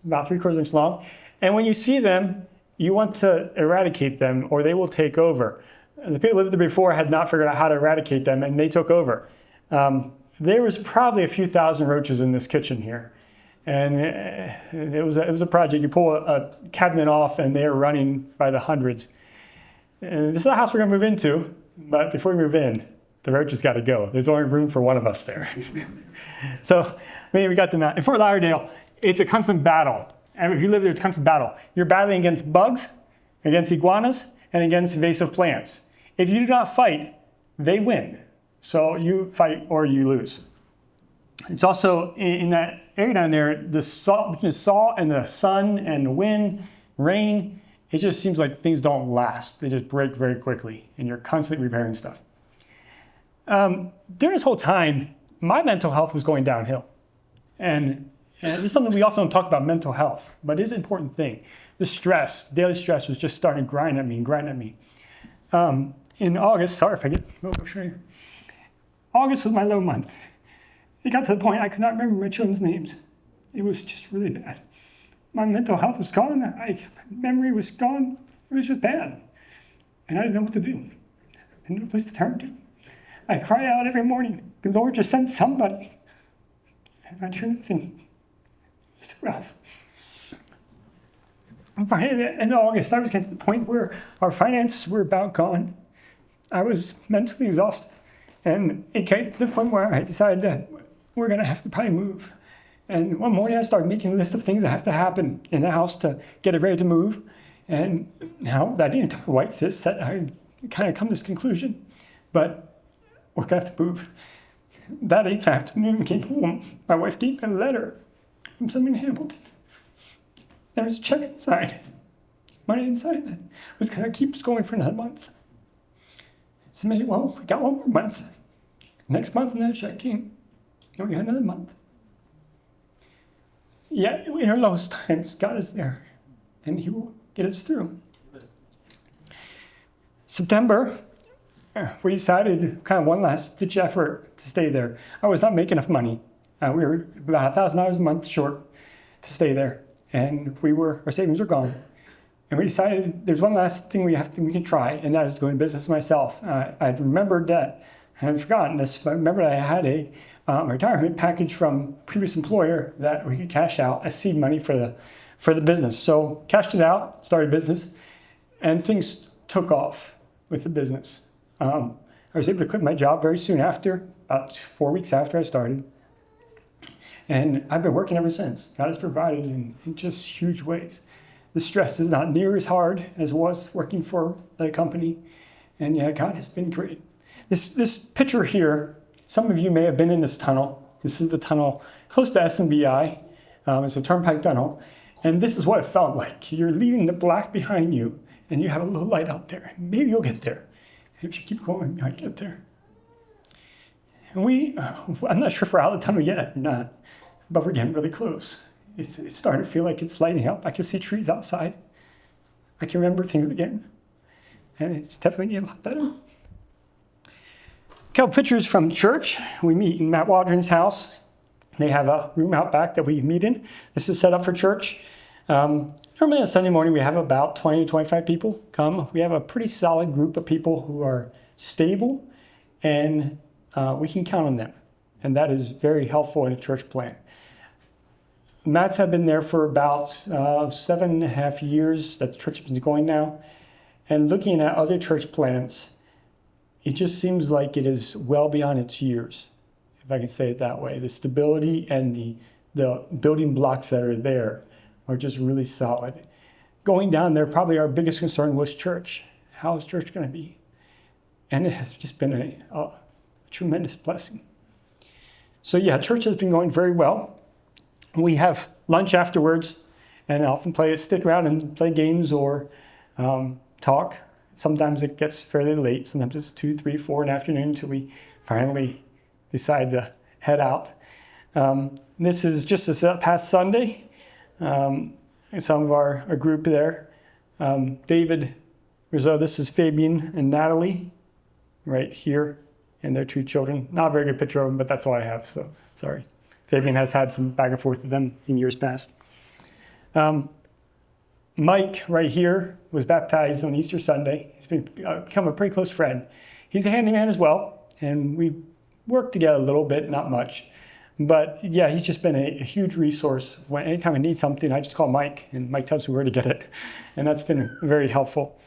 about 3/4 inch long. And when you see them, you want to eradicate them or they will take over. The people who lived there before had not figured out how to eradicate them, and they took over. There was probably a few thousand roaches in this kitchen here. And it was a project. You pull a cabinet off, and they are running by the hundreds. And this is the house we're going to move into, but before we move in, the roaches got to go. There's only room for one of us there. So we got them out. In Fort Lauderdale, it's a constant battle. And if you live there, it's a constant battle. You're battling against bugs, against iguanas, and against invasive plants. If you do not fight, they win. So you fight or you lose. It's also in that area down there, the salt and the sun and the wind, rain, it just seems like things don't last. They just break very quickly, and you're constantly repairing stuff. During this whole time, my mental health was going downhill. And this is something we often don't talk about, mental health, but it is an important thing. The stress, daily stress was just starting to grind at me. In August, sorry if I get, I'll show you. August was my low month. It got to the point I could not remember my children's names. It was just really bad. My mental health was gone. My memory was gone. It was just bad. And I didn't know what to do. I didn't know a place to turn to. I cry out every morning. The Lord just sent somebody. And I'd hear nothing. It was rough. And finally, at the end of August, I was getting to the point where our finances were about gone. I was mentally exhausted. And it came to the point where I decided that we're going to have to probably move. And one morning I started making a list of things that have to happen in the house to get it ready to move. And now I didn't tell my wife this, that I kind of come to this conclusion. But we're going to have to move. That afternoon I came home. My wife gave me a letter from someone in Hamilton. There was a check inside. Money inside that was going to keep us going for another month. So maybe, well, we got one more month. Next month, another check came. And we got another month. Yet, in our lowest times, God is there. And He will get us through. September, we decided kind of one last ditch effort to stay there. I was not making enough money. We were about $1,000 a month short to stay there. And our savings were gone. And we decided there's one last thing we can try, and that is to go into business myself. I remembered that, I had forgotten this, but I remembered I had a retirement package from a previous employer that we could cash out as seed money for the business. So cashed it out, started business, and things took off with the business. I was able to quit my job very soon after, about 4 weeks after I started. And I've been working ever since. God has provided in just huge ways. The stress is not near as hard as it was working for the company. And yeah, God has been great. This picture here, some of you may have been in this tunnel. This is the tunnel close to SMBI. It's a turnpike tunnel. And this is what it felt like. You're leaving the black behind you, and you have a little light out there. Maybe you'll get there. If you keep going, you might get there. And I'm not sure if we're out of the tunnel yet or not, but we're getting really close. It's starting to feel like it's lighting up. I can see trees outside. I can remember things again. And it's definitely getting a lot better. A couple pictures from church. We meet in Matt Waldron's house. They have a room out back that we meet in. This is set up for church. Normally on Sunday morning, we have about 20 to 25 people come. We have a pretty solid group of people who are stable, and we can count on them. And that is very helpful in a church plant. Matt's have been there for about 7.5 years that the church has been going now. And looking at other church plants, it just seems like it is well beyond its years, if I can say it that way. The stability and the building blocks that are there are just really solid. Going down there, probably our biggest concern was church. How is church going to be? And it has just been a tremendous blessing. So yeah, church has been going very well. We have lunch afterwards, and I often stick around and play games or talk. Sometimes it gets fairly late. Sometimes it's 2, 3, 4 in the afternoon until we finally decide to head out. This is just this past Sunday. Some of our group there. David Rizzo, this is Fabian and Natalie right here, and their 2 children. Not a very good picture of them, but that's all I have, so sorry. Fabian has had some back and forth with them in years past. Mike, right here, was baptized on Easter Sunday. He's become a pretty close friend. He's a handyman as well, and we work together a little bit, not much. But yeah, he's just been a huge resource. Anytime I need something, I just call Mike, and Mike tells me where to get it. And that's been very helpful.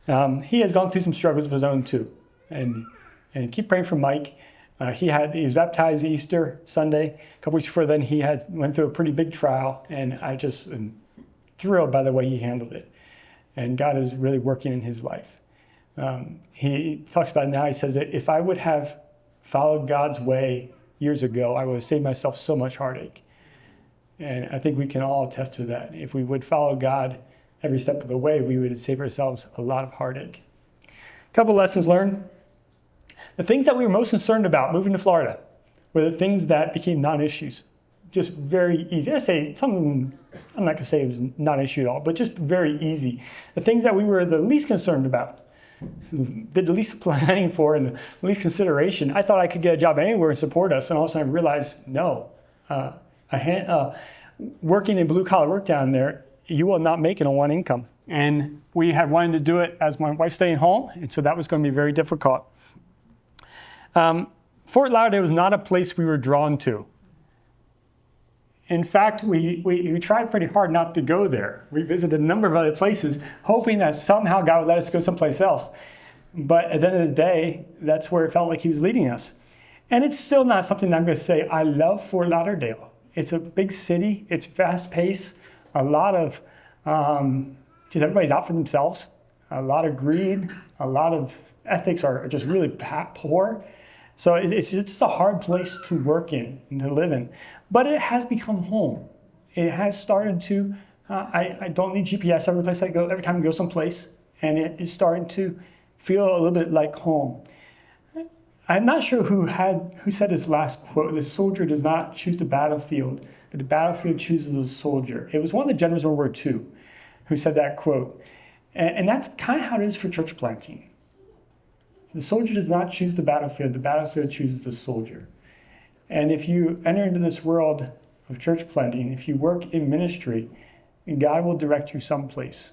He has gone through some struggles of his own too. And keep praying for Mike. He was baptized Easter Sunday. A couple weeks before then, he went through a pretty big trial. And I just am thrilled by the way he handled it. And God is really working in his life. He talks about it now. He says that if I would have followed God's way years ago, I would have saved myself so much heartache. And I think we can all attest to that. If we would follow God every step of the way, we would save ourselves a lot of heartache. A couple lessons learned. The things that we were most concerned about moving to Florida were the things that became non-issues. Just very easy. I say something, I'm not going to say it was not an issue at all, but just very easy. The things that we were the least concerned about, did the least planning for and the least consideration. I thought I could get a job anywhere and support us, and all of a sudden I realized, no. Working in blue-collar work down there, you will not make it on one income. And we had wanted to do it as my wife staying home, and so that was going to be very difficult. Fort Lauderdale was not a place we were drawn to. In fact, we tried pretty hard not to go there. We visited a number of other places, hoping that somehow God would let us go someplace else. But at the end of the day, that's where it felt like he was leading us. And it's still not something that I'm going to say, I love Fort Lauderdale. It's a big city. It's fast-paced. A lot of, just everybody's out for themselves. A lot of greed. A lot of ethics are just really poor. So it's just a hard place to work in and to live in. But it has become home. It has started to, I don't need GPS every place I go, every time I go someplace. And it is starting to feel a little bit like home. I'm not sure who said this last quote, the soldier does not choose the battlefield, but the battlefield chooses the soldier. It was one of the generals of World War II who said that quote. And that's kind of how it is for church planting. The soldier does not choose the battlefield chooses the soldier. And if you enter into this world of church planting, if you work in ministry, God will direct you someplace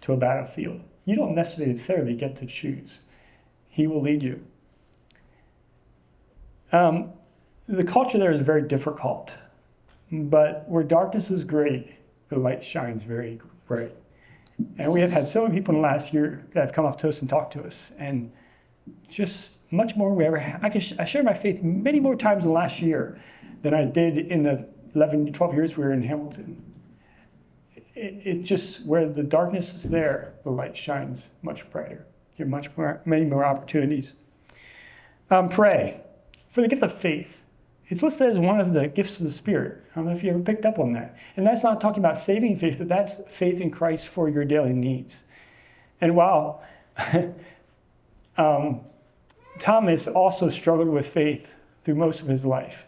to a battlefield. You don't necessarily get to choose. He will lead you. The culture there is very difficult, but where darkness is great, the light shines very bright. And we have had so many people in the last year that have come up to us and talked to us, and just much more we ever had. I shared my faith many more times in the last year than I did in the 12 years we were in Hamilton. It's just where the darkness is there, the light shines much brighter. You have many more opportunities. Pray for the gift of faith. It's listed as one of the gifts of the Spirit. I don't know if you ever picked up on that. And that's not talking about saving faith, but that's faith in Christ for your daily needs. And while Thomas also struggled with faith through most of his life,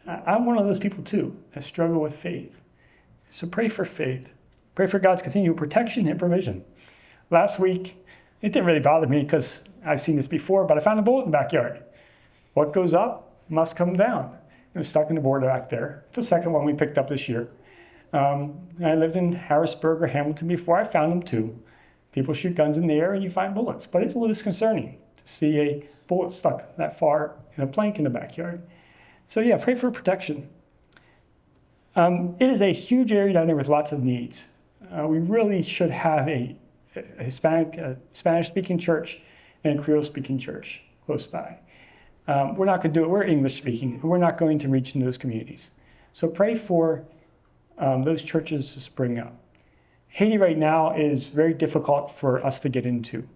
I'm one of those people too that struggle with faith. So pray for faith. Pray for God's continued protection and provision. Last week, it didn't really bother me because I've seen this before, but I found a bullet in the backyard. What goes up must come down. It was stuck in the border back there. It's the second one we picked up this year. I lived in Harrisburg or Hamilton before. I found them too. People shoot guns in the air and you find bullets, but it's a little disconcerting to see a bullet stuck that far in a plank in the backyard. So yeah, pray for protection. It is a huge area down there with lots of needs. We really should have a Spanish-speaking church and a Creole-speaking church close by. We're not going to do it. We're English-speaking, and we're not going to reach into those communities. So pray for those churches to spring up. Haiti right now is very difficult for us to get into.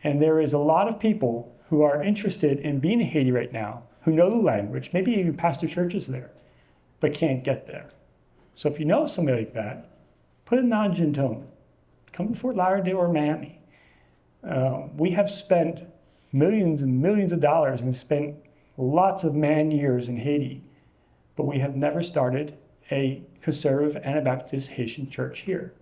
And there is a lot of people who are interested in being in Haiti right now, who know the language, maybe even pastor churches there, but can't get there. So if you know somebody like that, put a nudge into them. Come to Fort Lauderdale or Miami. We have spent millions and millions of dollars and spent lots of man-years in Haiti, but we have never started a conservative Anabaptist Haitian church here.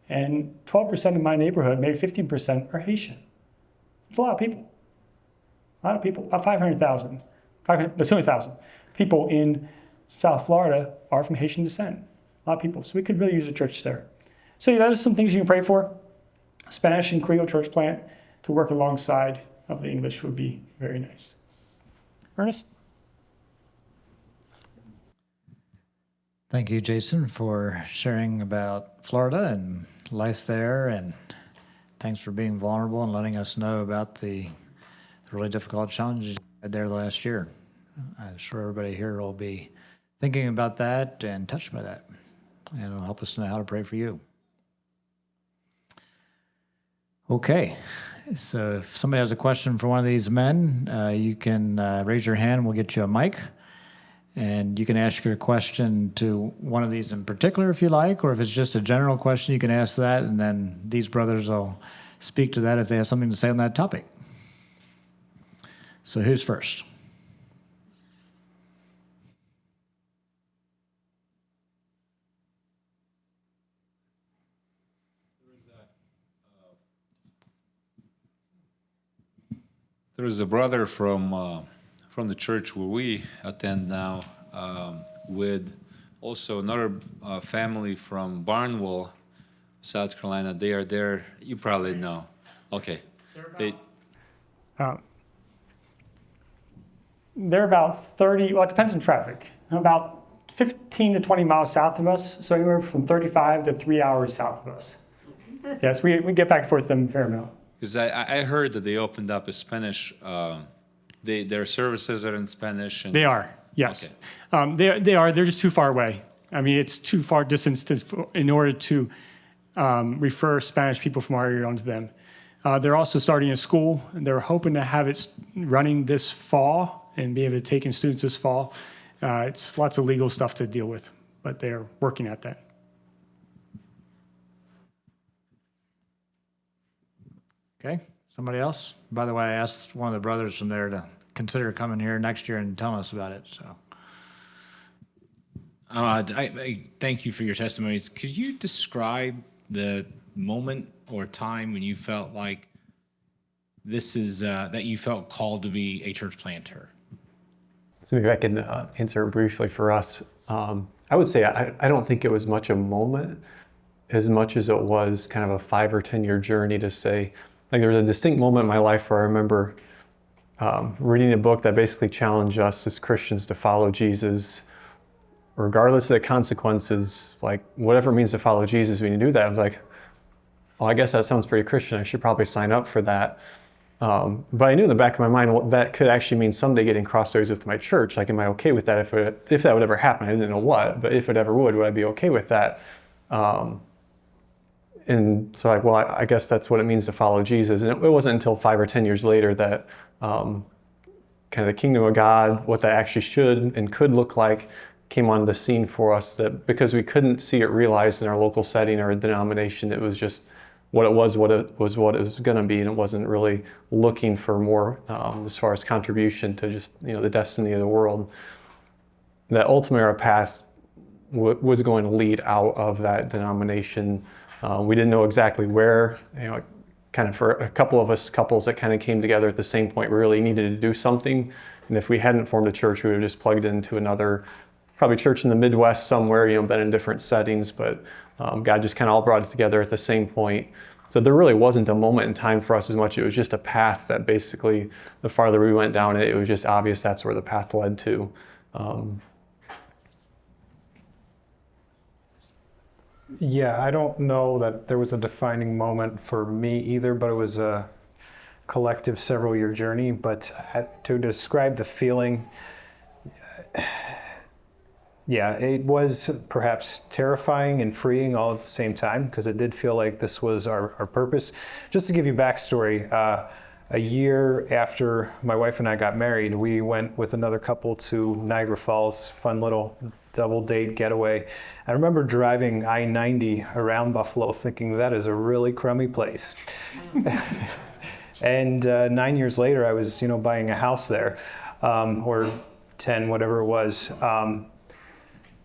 And 12% of my neighborhood, maybe 15%, are Haitian. It's a lot of people. A lot of people. About 200,000 people in South Florida are from Haitian descent. A lot of people. So we could really use a church there. So yeah, those are some things you can pray for. Spanish and Creole church plant to work alongside of the English would be very nice. Ernest? Thank you, Jason, for sharing about Florida and life there, and thanks for being vulnerable and letting us know about the really difficult challenges you had there last year. I'm sure everybody here will be thinking about that and touched by that, and it'll help us know how to pray for you. Okay, so if somebody has a question for one of these men, you can raise your hand, we'll get you a mic. And you can ask your question to one of these in particular if you like, or if it's just a general question, you can ask that, and then these brothers will speak to that if they have something to say on that topic. So who's first? There is a brother from the church where we attend now, with also another family from Barnwell, South Carolina. They are there. You probably know. Okay. They're about 30, well, it depends on traffic, about 15 to 20 miles south of us, so anywhere from 35 to 3 hours south of us. Yes, we get back and forth with them a fair amount. Because I heard that they opened up a Spanish, their services are in Spanish. And, They are, yes. Okay. They're just too far away. I mean, it's too far distance in order to refer Spanish people from our area onto them. They're also starting a school, and they're hoping to have it running this fall and be able to take in students this fall. It's lots of legal stuff to deal with, but they're working at that. Okay, somebody else? By the way, I asked one of the brothers from there to consider coming here next year and telling us about it, so. I thank you for your testimonies. Could you describe the moment or time when you felt like this is that you felt called to be a church planter? So maybe I can answer briefly for us. I would say I don't think it was much a moment as much as it was kind of a 5 or 10 year journey to say, like there was a distinct moment in my life where I remember reading a book that basically challenged us as Christians to follow Jesus, regardless of the consequences, like whatever it means to follow Jesus, when you do that, I was like, well, I guess that sounds pretty Christian. I should probably sign up for that. But I knew in the back of my mind, well, that could actually mean someday getting crossroads with my church. Like, am I okay with that if that would ever happen? I didn't know what, but if it ever would I be okay with that? And so well, I guess that's what it means to follow Jesus. And it wasn't until 5 or 10 years later that kind of the kingdom of God, what that actually should and could look like, came onto the scene for us, that because we couldn't see it realized in our local setting or denomination, it was just what it was going to be, and it wasn't really looking for more as far as contribution to just the destiny of the world. That ultimately our path was going to lead out of that denomination. We didn't know exactly where. Kind of for a couple of us couples that kind of came together at the same point, we really needed to do something. And if we hadn't formed a church, we would have just plugged into another, probably church in the Midwest somewhere, been in different settings, but God just kind of all brought it together at the same point. So there really wasn't a moment in time for us as much. It was just a path that basically, the farther we went down it, it was just obvious that's where the path led to. Yeah, I don't know that there was a defining moment for me either, but it was a collective several-year journey. But to describe the feeling, yeah, it was perhaps terrifying and freeing all at the same time, because it did feel like this was our purpose. Just to give you backstory, a year after my wife and I got married, we went with another couple to Niagara Falls, fun little double date getaway. I remember driving I-90 around Buffalo thinking that is a really crummy place. And 9 years later, I was buying a house there, or 10, whatever it was.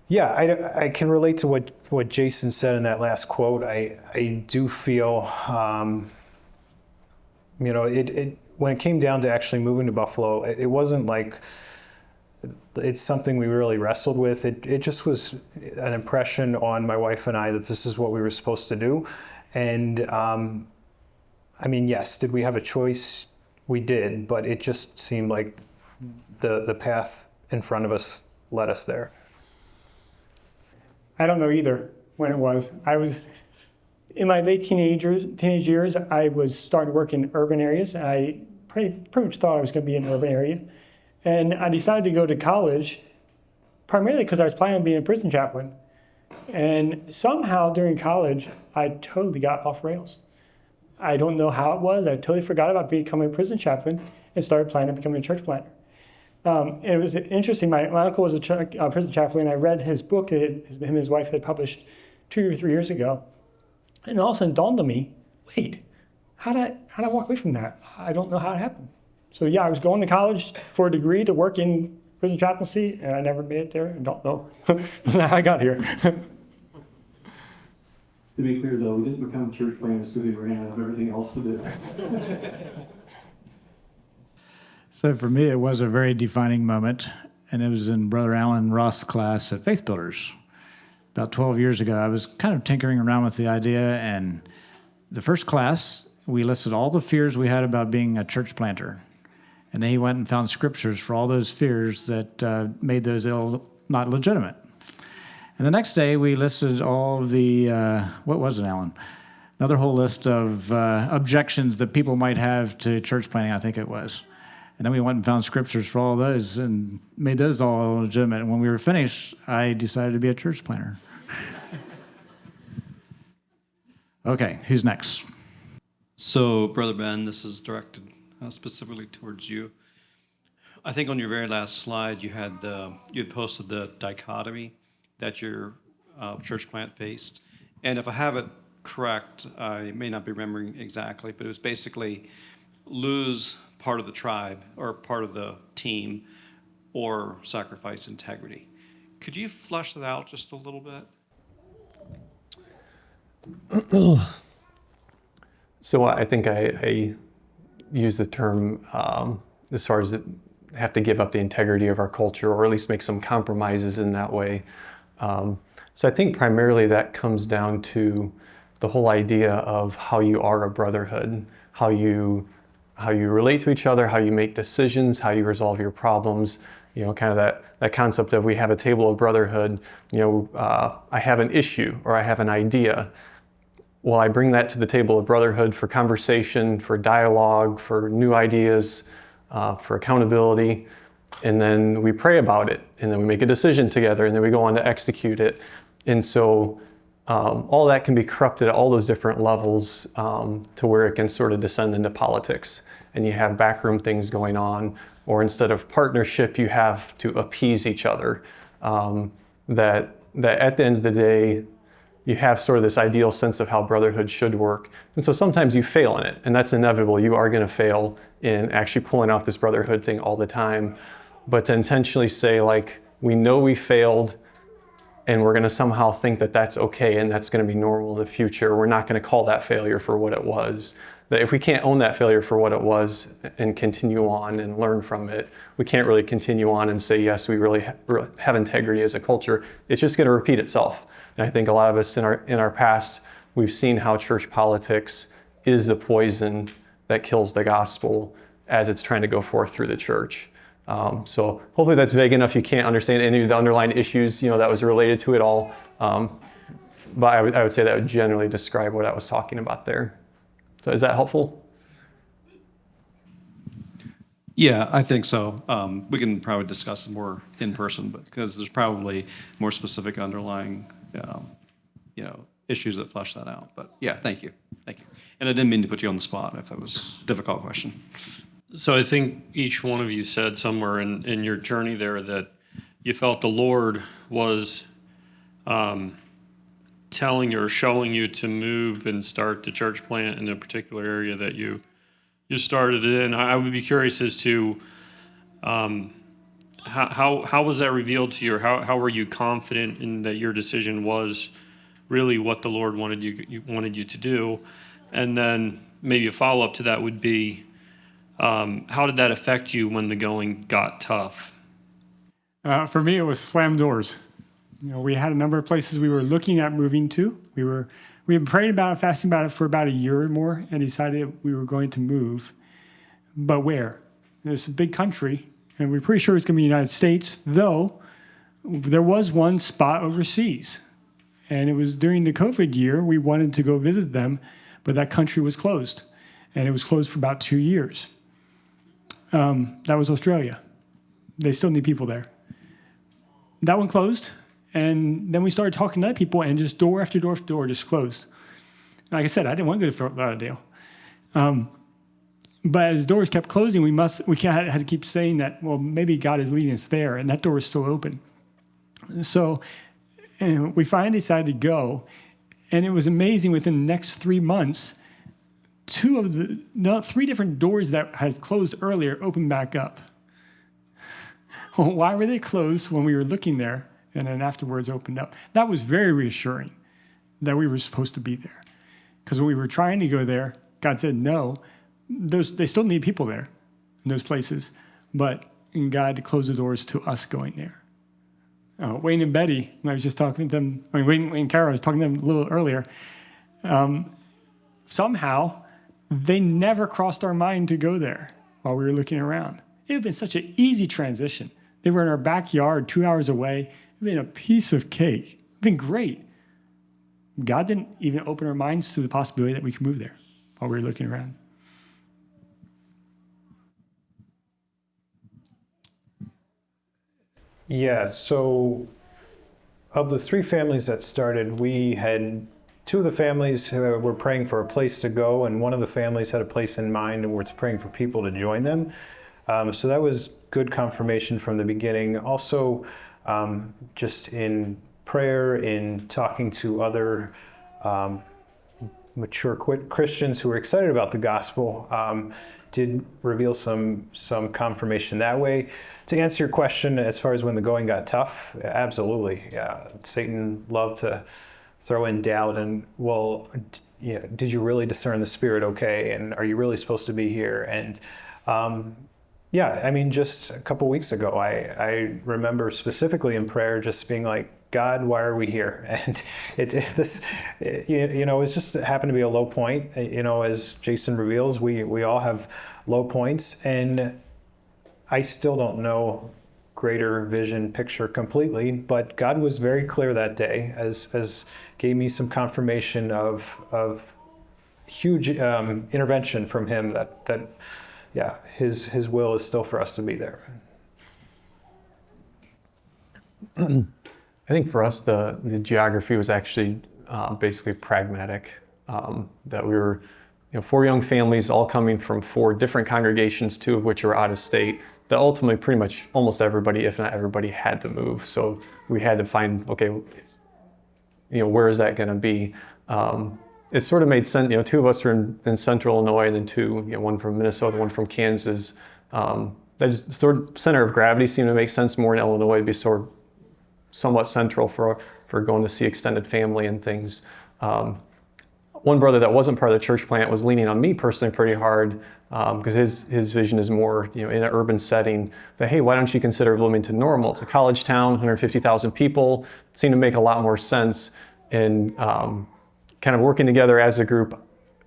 Yeah, I can relate to what Jason said in that last quote. I do feel, it when it came down to actually moving to Buffalo, it wasn't like it's something we really wrestled with. It just was an impression on my wife and I that this is what we were supposed to do. And yes, did we have a choice? We did, but it just seemed like the path in front of us led us there. I don't know either when it was. I was in my late teenage years. I was starting to work in urban areas. I pretty much thought I was going to be in an urban area. And I decided to go to college primarily because I was planning on being a prison chaplain. And somehow during college, I totally got off rails. I don't know how it was. I totally forgot about becoming a prison chaplain and started planning on becoming a church planter. It was interesting. My uncle was a prison chaplain. I read his book that him and his wife had published 2 or 3 years ago. And all of a sudden it dawned on me, wait, how did I walk away from that? I don't know how it happened. So yeah, I was going to college for a degree to work in prison chaplaincy, and I never made it there. I don't know how I got here. To be clear, though, we didn't become church planners because we ran out of everything else to do. So for me, it was a very defining moment, and it was in Brother Alan Roth's class at Faith Builders. About 12 years ago, I was kind of tinkering around with the idea, and the first class, we listed all the fears we had about being a church planter. And then he went and found scriptures for all those fears that made those not legitimate. And the next day, we listed all of the, what was it, Alan? Another whole list of objections that people might have to church planting, I think it was. And then we went and found scriptures for all of those and made those all legitimate. And when we were finished, I decided to be a church planter. Okay, who's next? So, Brother Ben, this is directed specifically towards you. I think on your very last slide, you had posted the dichotomy that your church plant faced. And if I have it correct, I may not be remembering exactly, but it was basically lose part of the tribe or part of the team or sacrifice integrity. Could you flesh that out just a little bit? So I think I use the term as far as have to give up the integrity of our culture, or at least make some compromises in that way. So I think primarily that comes down to the whole idea of how you are a brotherhood, how you relate to each other, how you make decisions, how you resolve your problems. You know, kind of that concept of we have a table of brotherhood. You know, I have an issue or I have an idea. Well, I bring that to the table of brotherhood for conversation, for dialogue, for new ideas, for accountability, and then we pray about it, and then we make a decision together, and then we go on to execute it. And so all that can be corrupted at all those different levels to where it can sort of descend into politics, and you have backroom things going on, or instead of partnership, you have to appease each other. That at the end of the day, you have sort of this ideal sense of how brotherhood should work. And so sometimes you fail in it, and that's inevitable. You are going to fail in actually pulling off this brotherhood thing all the time. But to intentionally say, like, we know we failed, and we're going to somehow think that that's okay and that's going to be normal in the future. We're not going to call that failure for what it was. That if we can't own that failure for what it was and continue on and learn from it, we can't really continue on and say, yes, we really have integrity as a culture. It's just going to repeat itself. And I think a lot of us in our past, we've seen how church politics is the poison that kills the gospel as it's trying to go forth through the church. So hopefully that's vague enough you can't understand any of the underlying issues, that was related to it all. But I would say that would generally describe what I was talking about there. So is that helpful? Yeah, I think so. We can probably discuss it more in person, but because there's probably more specific underlying, issues that flesh that out. But yeah, thank you. And I didn't mean to put you on the spot if that was a difficult question. So I think each one of you said somewhere in your journey there that you felt the Lord was telling you or showing you to move and start the church plant in a particular area that you started in. I would be curious as to how was that revealed to you, or how were you confident in that your decision was really what the Lord wanted you to do? And then maybe a follow-up to that would be, how did that affect you when the going got tough? For me, it was slam doors. We had a number of places we were looking at moving to. We had prayed about it, fasting about it for about a year or more, and decided we were going to move. But where? It's a big country, and we're pretty sure it's going to be the United States, though there was one spot overseas. And it was during the COVID year, we wanted to go visit them, but that country was closed. And it was closed for about 2 years. That was Australia. They still need people there. That one closed. And then we started talking to other people, and just door after door after door just closed. Like I said, I didn't want to go to Fort Lauderdale. But as doors kept closing, we had to keep saying that, well, maybe God is leading us there, and that door is still open. So and we finally decided to go, and it was amazing. Within the next 3 months, 3 different doors that had closed earlier opened back up. Well, why were they closed when we were looking there, and then afterwards opened up? That was very reassuring that we were supposed to be there. Because when we were trying to go there, God said no. They still need people there in those places, but God closed the doors to us going there. Wayne and Betty, when I was just talking to them, Wayne and Carol, I was talking to them a little earlier. Somehow, they never crossed our mind to go there while we were looking around. It had been such an easy transition. They were in our backyard 2 hours away. It had been a piece of cake. It had been great. God didn't even open our minds to the possibility that we could move there while we were looking around. Yeah, so of the 3 families that started, we had 2 of the families who were praying for a place to go, and one of the families had a place in mind and was praying for people to join them. So that was good confirmation from the beginning. Also, just in prayer, in talking to other mature Christians who were excited about the gospel, did reveal some confirmation that way. To answer your question, as far as when the going got tough, absolutely. Yeah, Satan loved to throw in doubt and, well, did you really discern the Spirit okay? And are you really supposed to be here? And yeah, I mean, just a couple weeks ago, I remember specifically in prayer just being like, God, why are we here? And it's just happened to be a low point. As Jason reveals, we all have low points, and I still don't know greater vision picture completely, but God was very clear that day, as gave me some confirmation of huge intervention from Him that yeah, His will is still for us to be there. I think for us, the geography was actually basically pragmatic. That we were, 4 young families all coming from 4 different congregations, 2 of which were out of state. That ultimately, pretty much almost everybody, if not everybody, had to move. So we had to find, okay, where is that going to be? It sort of made sense. 2 of us are in Central Illinois, and then 2, one from Minnesota, one from Kansas. That sort of center of gravity seemed to make sense more in Illinois, to be sort of somewhat central for going to see extended family and things. One brother that wasn't part of the church plant was leaning on me personally pretty hard, because his vision is more, in an urban setting, that, hey, why don't you consider Bloomington Normal? It's a college town, 150,000 people. It seemed to make a lot more sense. And kind of working together as a group,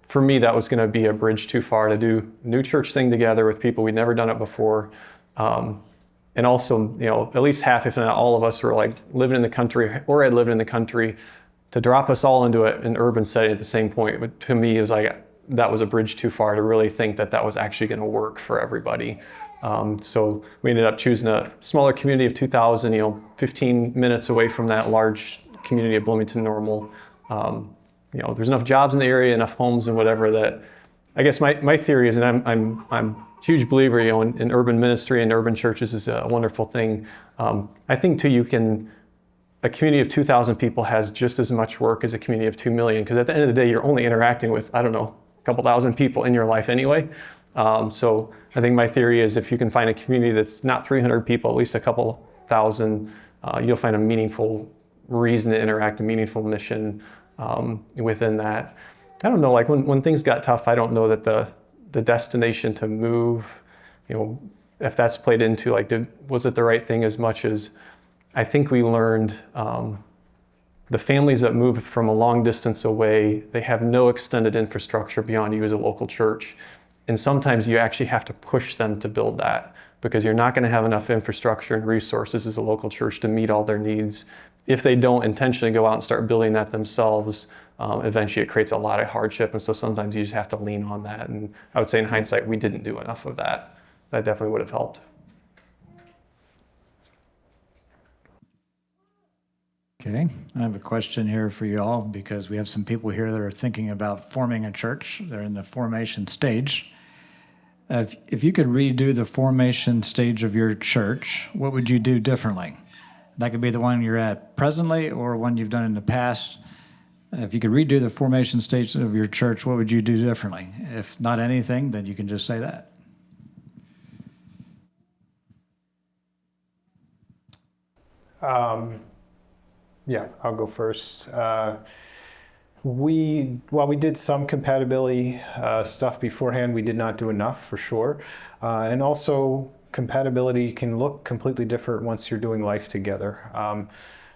for me, that was going to be a bridge too far to do a new church thing together with people we'd never done it before. And also, at least half, if not all of us, were like living in the country or had lived in the country. To drop us all into an urban setting at the same point, to me, it was like that was a bridge too far to really think that was actually going to work for everybody. So we ended up choosing a smaller community of 2,000, 15 minutes away from that large community of Bloomington Normal. There's enough jobs in the area, enough homes and whatever that, I guess my theory is, and I'm a huge believer, in urban ministry and urban churches is a wonderful thing. I think too, a community of 2,000 people has just as much work as a community of 2 million, because at the end of the day, you're only interacting with, a couple thousand people in your life anyway. So I think my theory is, if you can find a community that's not 300 people, at least a couple thousand, you'll find a meaningful reason to interact, a meaningful mission within that. I don't know, like when things got tough, I don't know that the destination to move, if that's played into, like, was it the right thing as much as I think we learned the families that move from a long distance away, they have no extended infrastructure beyond you as a local church. And sometimes you actually have to push them to build that, because you're not going to have enough infrastructure and resources as a local church to meet all their needs. if they don't intentionally go out and start building that themselves, eventually it creates a lot of hardship. And so sometimes you just have to lean on that. And I would say in hindsight, we didn't do enough of that. That definitely would have helped. Okay, I have a question here for you all because we have some people here that are thinking about forming a church. They're in the formation stage. If you could redo the formation stage of your church, what would you do differently? That could be the one you're at presently or one you've done in the past. If you could redo the formation stage of your church, what would you do differently? If not anything, then you can just say that. Yeah, I'll go first. While we did some compatibility stuff beforehand, we did not do enough for sure. And also, compatibility can look completely different once you're doing life together.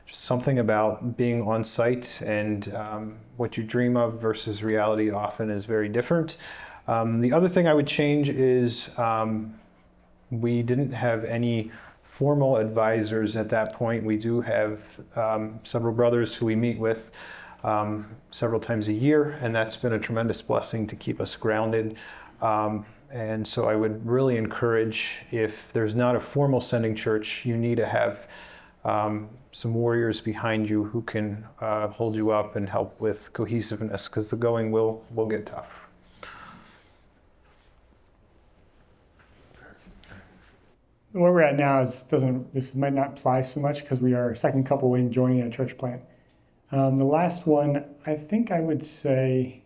Just something about being on site and what you dream of versus reality often is very different. The other thing I would change is we didn't have any formal advisors at that point. We do have several brothers who we meet with several times a year, and that's been a tremendous blessing to keep us grounded. And so I would really encourage, if there's not a formal sending church, you need to have some warriors behind you who can hold you up and help with cohesiveness, because the going will get tough. Where we're at now this might not apply so much because we are second couple in joining a church plant. The last one, I think I would say,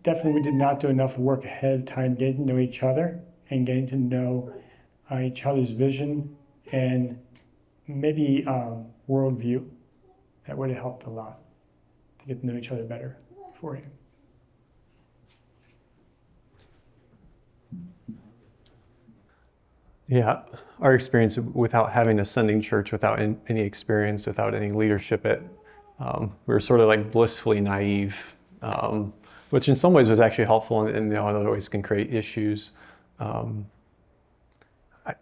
definitely we did not do enough work ahead of time getting to know each other and getting to know each other's vision and maybe worldview. That would have helped a lot to get to know each other better beforehand. Yeah, our experience without having a sending church, without any experience, without any leadership, we were sort of like blissfully naive, which in some ways was actually helpful and in other ways can create issues. I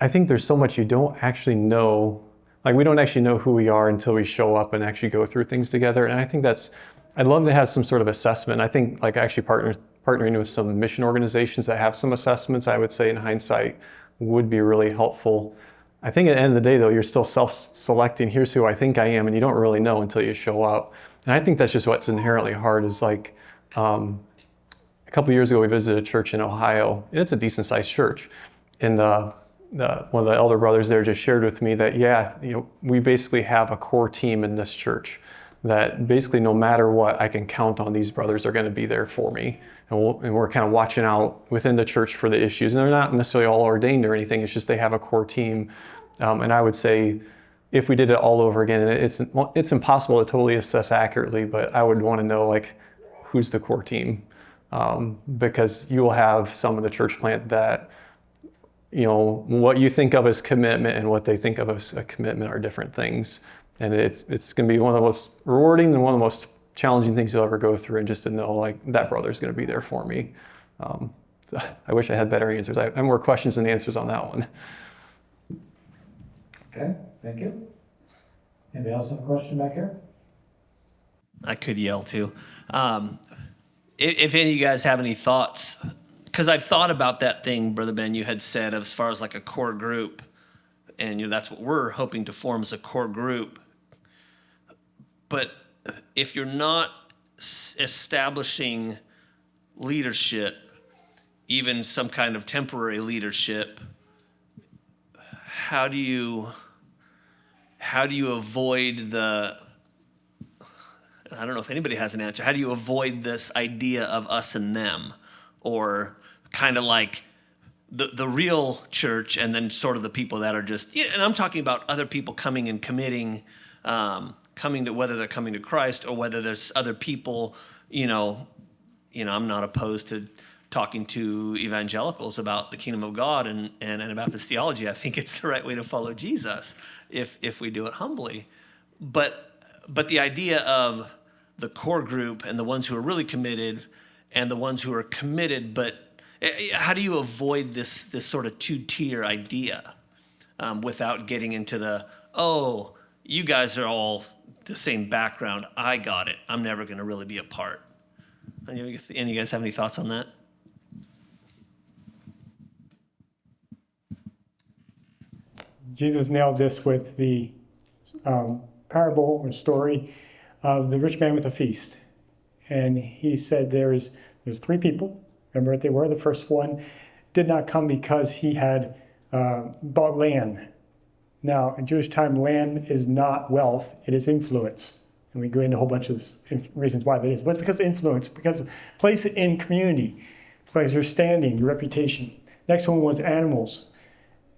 think there's so much you don't actually know. Like, we don't actually know who we are until we show up and actually go through things together. And I think I'd love to have some sort of assessment. I think like actually partnering with some mission organizations that have some assessments, I would say in hindsight, would be really helpful. I think at the end of the day, though, you're still self-selecting. Here's who I think I am, and you don't really know until you show up. And I think that's just what's inherently hard. Is like a couple of years ago, we visited a church in Ohio. And it's a decent-sized church, and one of the elder brothers there just shared with me that we basically have a core team in this church that basically no matter what, I can count on these brothers are going to be there for me. And we're kind of watching out within the church for the issues. And they're not necessarily all ordained or anything. It's just they have a core team. And I would say if we did it all over again, it's impossible to totally assess accurately, but I would want to know like who's the core team. Because you will have some of the church plant that, what you think of as commitment and what they think of as a commitment are different things. And it's going to be one of the most rewarding and one of the most challenging things you'll ever go through, and just to know like that brother's going to be there for me. So I wish I had better answers. I have more questions than answers on that one. Okay, thank you. Anybody else have a question back here? I could yell too. If any of you guys have any thoughts, because I've thought about that thing, Brother Ben, you had said as far as like a core group, and that's what we're hoping to form as a core group. But if you're not establishing leadership, even some kind of temporary leadership, how do you avoid the, I don't know if anybody has an answer, how do you avoid this idea of us and them, or kind of like the real church and then sort of the people that are just, and I'm talking about other people coming and committing, coming to, whether they're coming to Christ or whether there's other people, I'm not opposed to talking to evangelicals about the kingdom of God and about this theology. I think it's the right way to follow Jesus if we do it humbly. But the idea of the core group and the ones who are really committed and the ones who are committed, but how do you avoid this sort of two-tier idea without getting into the, you guys are all the same background. I got it. I'm never going to really be a part. Any of you guys have any thoughts on that? Jesus nailed this with the parable or story of the rich man with a feast. And he said there's three people. Remember what they were? The first one did not come because he had bought land. Now, in Jewish time, land is not wealth, it is influence. And we go into a whole bunch of reasons why that is. But it's because of influence, because of place in community, place your standing, your reputation. Next one was animals.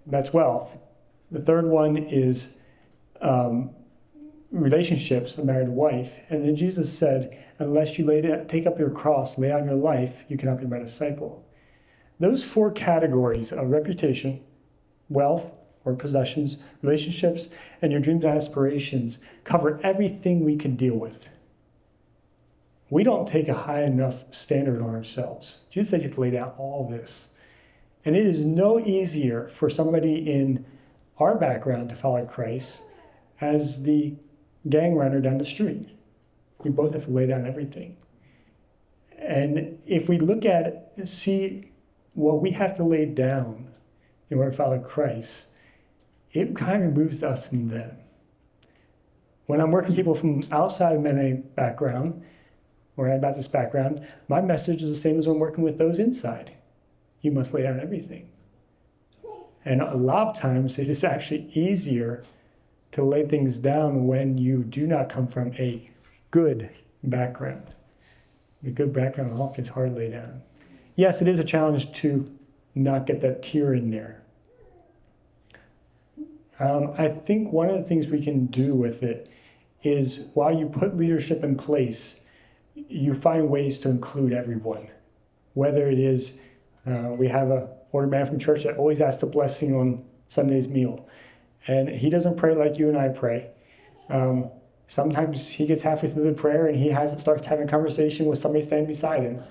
That's wealth. The third one is relationships, a married wife. And then Jesus said, unless you take up your cross, lay down your life, you cannot be my disciple. Those four categories of reputation, wealth or possessions, relationships, and your dreams and aspirations cover everything we can deal with. We don't take a high enough standard on ourselves. Jesus said you have to lay down all this. And it is no easier for somebody in our background to follow Christ as the gang runner down the street. We both have to lay down everything. And if we look at it and see what we have to lay down in order to follow Christ, it kind of moves us from them. When I'm working with people from outside of Mennonite background or Anabaptist background, my message is the same as when I'm working with those inside. You must lay down everything. And a lot of times it is actually easier to lay things down when you do not come from a good background. A good background often is hard to lay down. Yes, it is a challenge to not get that tear in there. I think one of the things we can do with it is while you put leadership in place, you find ways to include everyone. Whether it is, we have an older man from church that always asks the blessing on Sunday's meal. And he doesn't pray like you and I pray. Sometimes he gets halfway through the prayer and he starts having a conversation with somebody standing beside him.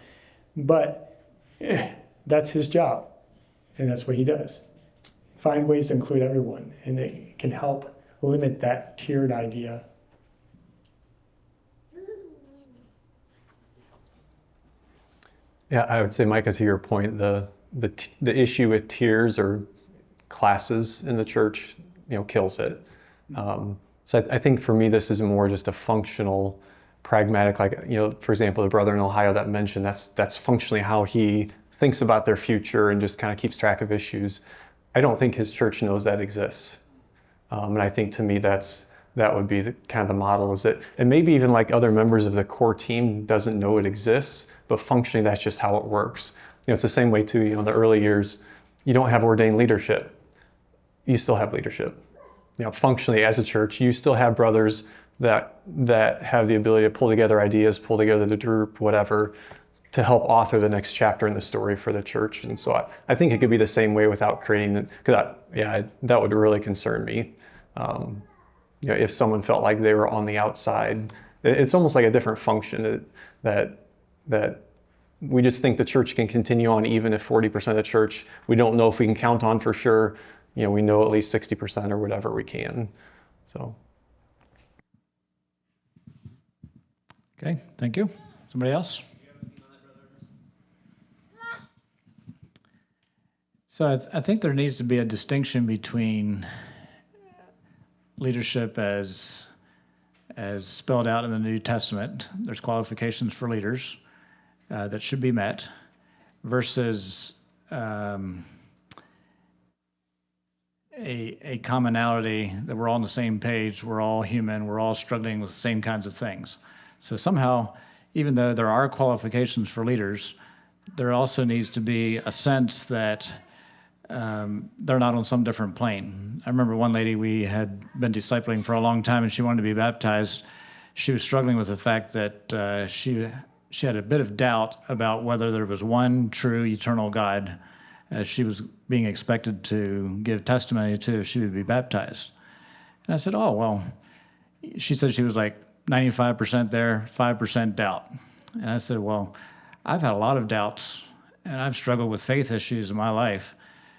But that's his job, and that's what he does. Find ways to include everyone, and it can help limit that tiered idea. Yeah, I would say, Micah, to your point, the issue with tiers or classes in the church, kills it. So I think for me, this is more just a functional, pragmatic, for example, the brother in Ohio that mentioned, that's functionally how he thinks about their future and just kind of keeps track of issues. I don't think his church knows that exists. And I think to me, that would be kind of the model, is that, and maybe even like other members of the core team doesn't know it exists, but functionally that's just how it works. It's the same way too, in the early years, you don't have ordained leadership. You still have leadership. Functionally as a church, you still have brothers that have the ability to pull together ideas, pull together the group, whatever, to help author the next chapter in the story for the church. And so I think it could be the same way without creating, because that would really concern me. If someone felt like they were on the outside, it's almost like a different function that we just think the church can continue on even if 40% of the church, we don't know if we can count on for sure. We know at least 60% or whatever we can. So. Okay, thank you. Somebody else? So I think there needs to be a distinction between leadership as spelled out in the New Testament. There's qualifications for leaders that should be met, versus a commonality that we're all on the same page, we're all human, we're all struggling with the same kinds of things. So somehow, even though there are qualifications for leaders, there also needs to be a sense that they're not on some different plane. I remember one lady we had been discipling for a long time, and she wanted to be baptized. She was struggling with the fact that she had a bit of doubt about whether there was one true eternal God, as she was being expected to give testimony to if she would be baptized. And I said, oh, well, she said she was like 95% there, 5% doubt. And I said, well, I've had a lot of doubts, and I've struggled with faith issues in my life.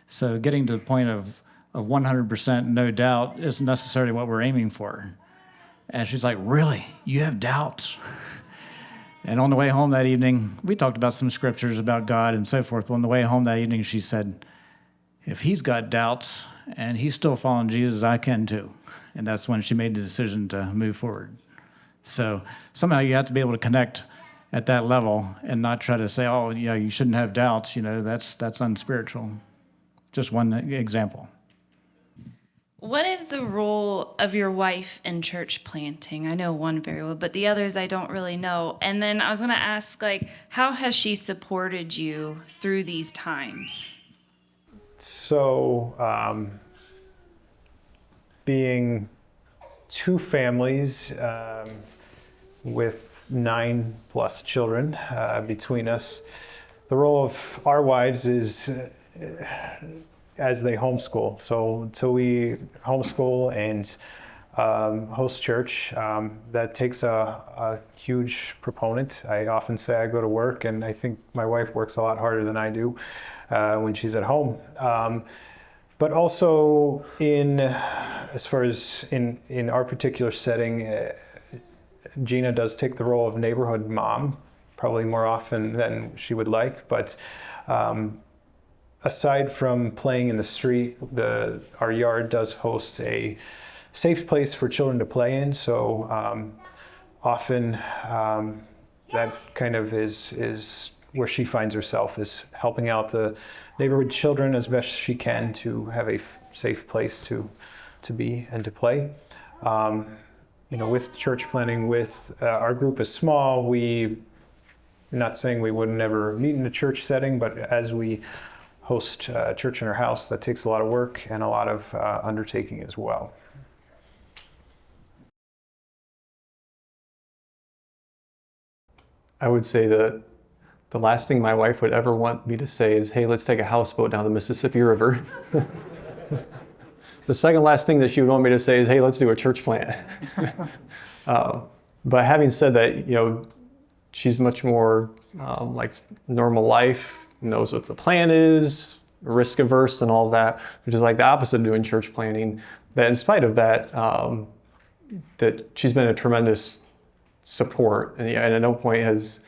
So getting to the point of, of 100% no doubt isn't necessarily what we're aiming for. And she's like, really? You have doubts? And on the way home that evening, we talked about some scriptures about God and so forth. But on the way home that evening, she said, if he's got doubts and he's still following Jesus, I can too. And that's when she made the decision to move forward. So somehow you have to be able to connect at that level and not try to say, oh, yeah, you shouldn't have doubts. You know, that's unspiritual. Just one example. What is the role of your wife in church planting? I know one very well, but the others I don't really know. And then I was going to ask, like, how has she supported you through these times? So, being two families with 9+ children between us, the role of our wives is as they homeschool. So until we homeschool and host church, that takes a huge proponent. I often say I go to work, and I think my wife works a lot harder than I do when she's at home. But also as far as in our particular setting, Gina does take the role of neighborhood mom, probably more often than she would like. But aside from playing in the street, our yard does host a safe place for children to play in. So often that kind of is where she finds herself, is helping out the neighborhood children as best she can to have a safe place to be and to play. With church planting, with our group is small, not saying we would never meet in a church setting, but as we host church in our house, that takes a lot of work and a lot of undertaking as well. I would say that the last thing my wife would ever want me to say is, hey, let's take a houseboat down the Mississippi River. The second last thing that she would want me to say is, hey, let's do a church plant. But having said that, she's much more like normal life, knows what the plan is, risk averse and all of that, which is like the opposite of doing church planting. That in spite of that, that she's been a tremendous support, and at no point has,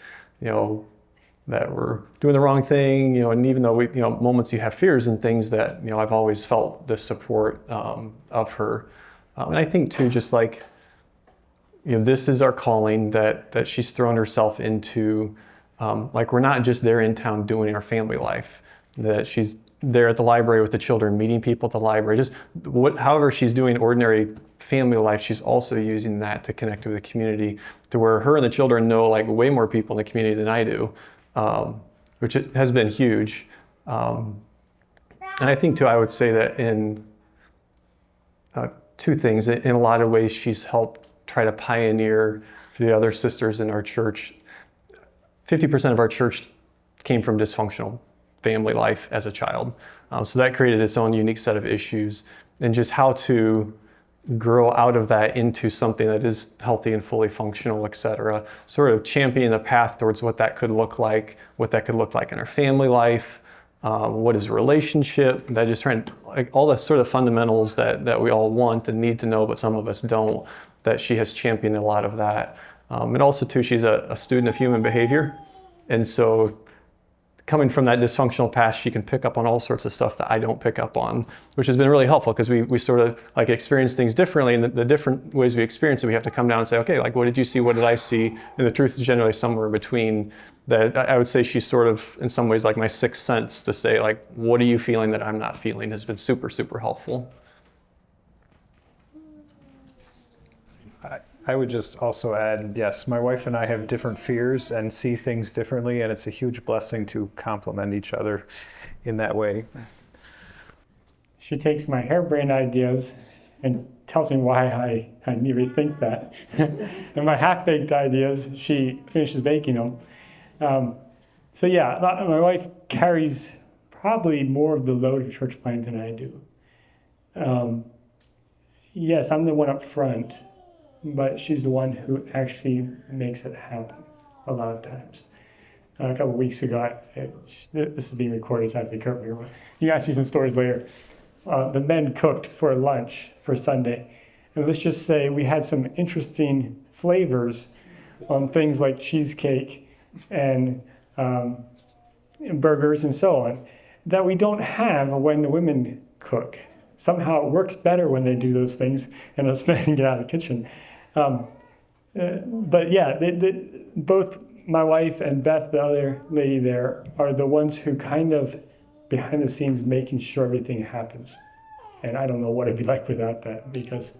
that we're doing the wrong thing, and even though we, moments you have fears and things, that, I've always felt the support of her. And I think too, just like, this is our calling that she's thrown herself into. Like, we're not just there in town doing our family life, that she's there at the library with the children, meeting people at the library, just however she's doing ordinary family life, she's also using that to connect with the community, to where her and the children know like way more people in the community than I do, which has been huge. And I think too, I would say that in two things, in a lot of ways, she's helped try to pioneer for the other sisters in our church. 50% of our church came from dysfunctional family life as a child. So that created its own unique set of issues, and just how to grow out of that into something that is healthy and fully functional, et cetera. Sort of championing the path towards what that could look like, in our family life, what is a relationship, that just trying, like all the sort of fundamentals that we all want and need to know, but some of us don't, that she has championed a lot of that. And also too, she's a student of human behavior. And so coming from that dysfunctional past, she can pick up on all sorts of stuff that I don't pick up on, which has been really helpful, because we sort of like experience things differently, and the different ways we experience it, we have to come down and say, okay, like, what did you see? What did I see? And the truth is generally somewhere between that. I would say she's sort of, in some ways, like my sixth sense to say, like, what are you feeling that I'm not feeling, has been super, super helpful. I would just also add, yes, my wife and I have different fears and see things differently, and it's a huge blessing to complement each other in that way. She takes my harebrained ideas and tells me why I need to rethink that. And my half-baked ideas, she finishes baking them. So yeah, my wife carries probably more of the load of church planting than I do. Yes, I'm the one up front, but she's the one who actually makes it happen a lot of times. A couple of weeks ago, this is being recorded, so I have to be careful here. You can ask you some stories later. the men cooked for lunch for Sunday. And let's just say we had some interesting flavors on things like cheesecake and burgers and so on that we don't have when the women cook. Somehow it works better when they do those things and us men get out of the kitchen. But yeah, both my wife and Beth, the other lady there, are the ones who kind of behind the scenes making sure everything happens. And I don't know what it'd be like without that, because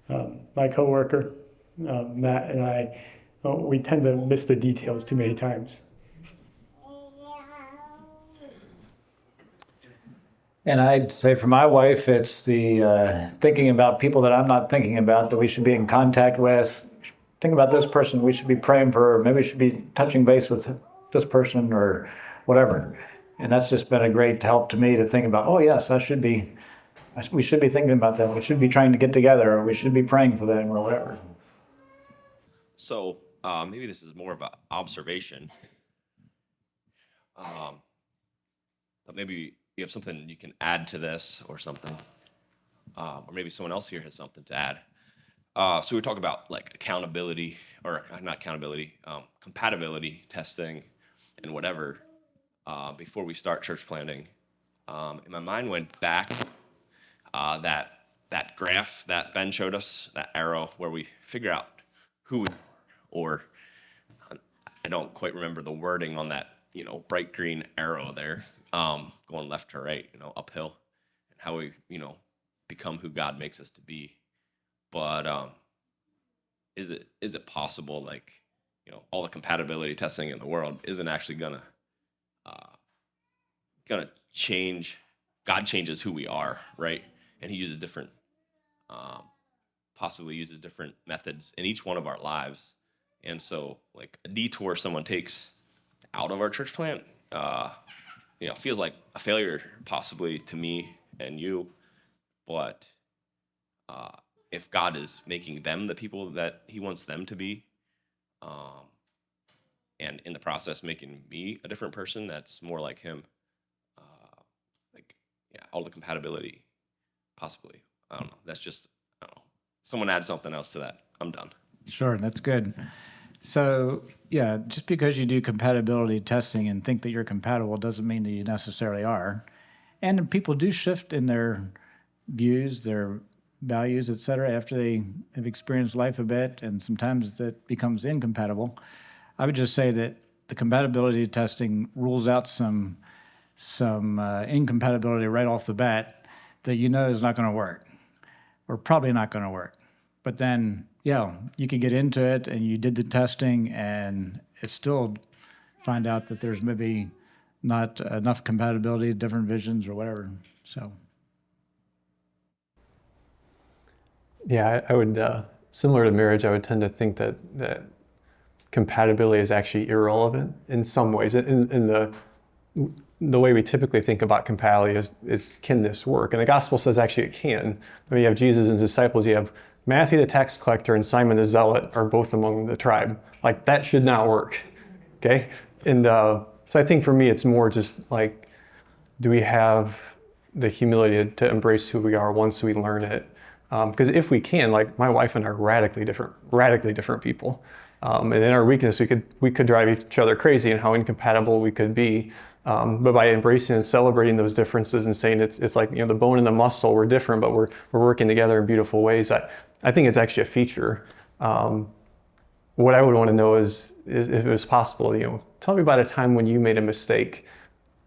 my coworker, Matt, and I, we tend to miss the details too many times. And I'd say for my wife, it's the thinking about people that I'm not thinking about that we should be in contact with. Think about this person, we should be praying for, or maybe we should be touching base with this person or whatever. And that's just been a great help to me to think about, oh yes, we should be thinking about that. We should be trying to get together, or we should be praying for them or whatever. So maybe this is more of an observation. But maybe you have something you can add to this or something. Or maybe someone else here has something to add. So we talk about like accountability, or not accountability, compatibility testing and whatever before we start church planting. And my mind went back that graph that Ben showed us, that arrow where we figure out who we are, or I don't quite remember the wording on that, bright green arrow there, going left to right, uphill, and how we, become who God makes us to be. But is it possible, like, all the compatibility testing in the world isn't actually gonna change? God changes who we are, right? And he uses different, possibly uses different methods in each one of our lives. And so, like, a detour someone takes out of our church plant, feels like a failure possibly to me and you. But if God is making them the people that he wants them to be, and in the process making me a different person that's more like him, all the compatibility, possibly. I don't know. That's just, I don't know. Someone add something else to that. I'm done. Sure, that's good. So, yeah, just because you do compatibility testing and think that you're compatible doesn't mean that you necessarily are. And people do shift in their views, their values, et cetera, after they have experienced life a bit, and sometimes that becomes incompatible. I would just say that the compatibility testing rules out some incompatibility right off the bat that is not going to work, or probably not going to work. But then, you could get into it and you did the testing and it still find out that there's maybe not enough compatibility, different visions or whatever. So. Yeah, I would, similar to marriage, I would tend to think that compatibility is actually irrelevant in some ways. In the way we typically think about compatibility is can this work? And the gospel says actually it can. When you have Jesus and his disciples, you have Matthew the tax collector and Simon the zealot are both among the tribe. Like, that should not work, okay? And so I think for me, it's more just like, do we have the humility to embrace who we are once we learn it? Because if we can, like, my wife and I are radically different people. And in our weakness, we could drive each other crazy and how incompatible we could be. But by embracing and celebrating those differences and saying it's like, the bone and the muscle, we're different, but we're working together in beautiful ways. I think it's actually a feature. What I would want to know is if it was possible, tell me about a time when you made a mistake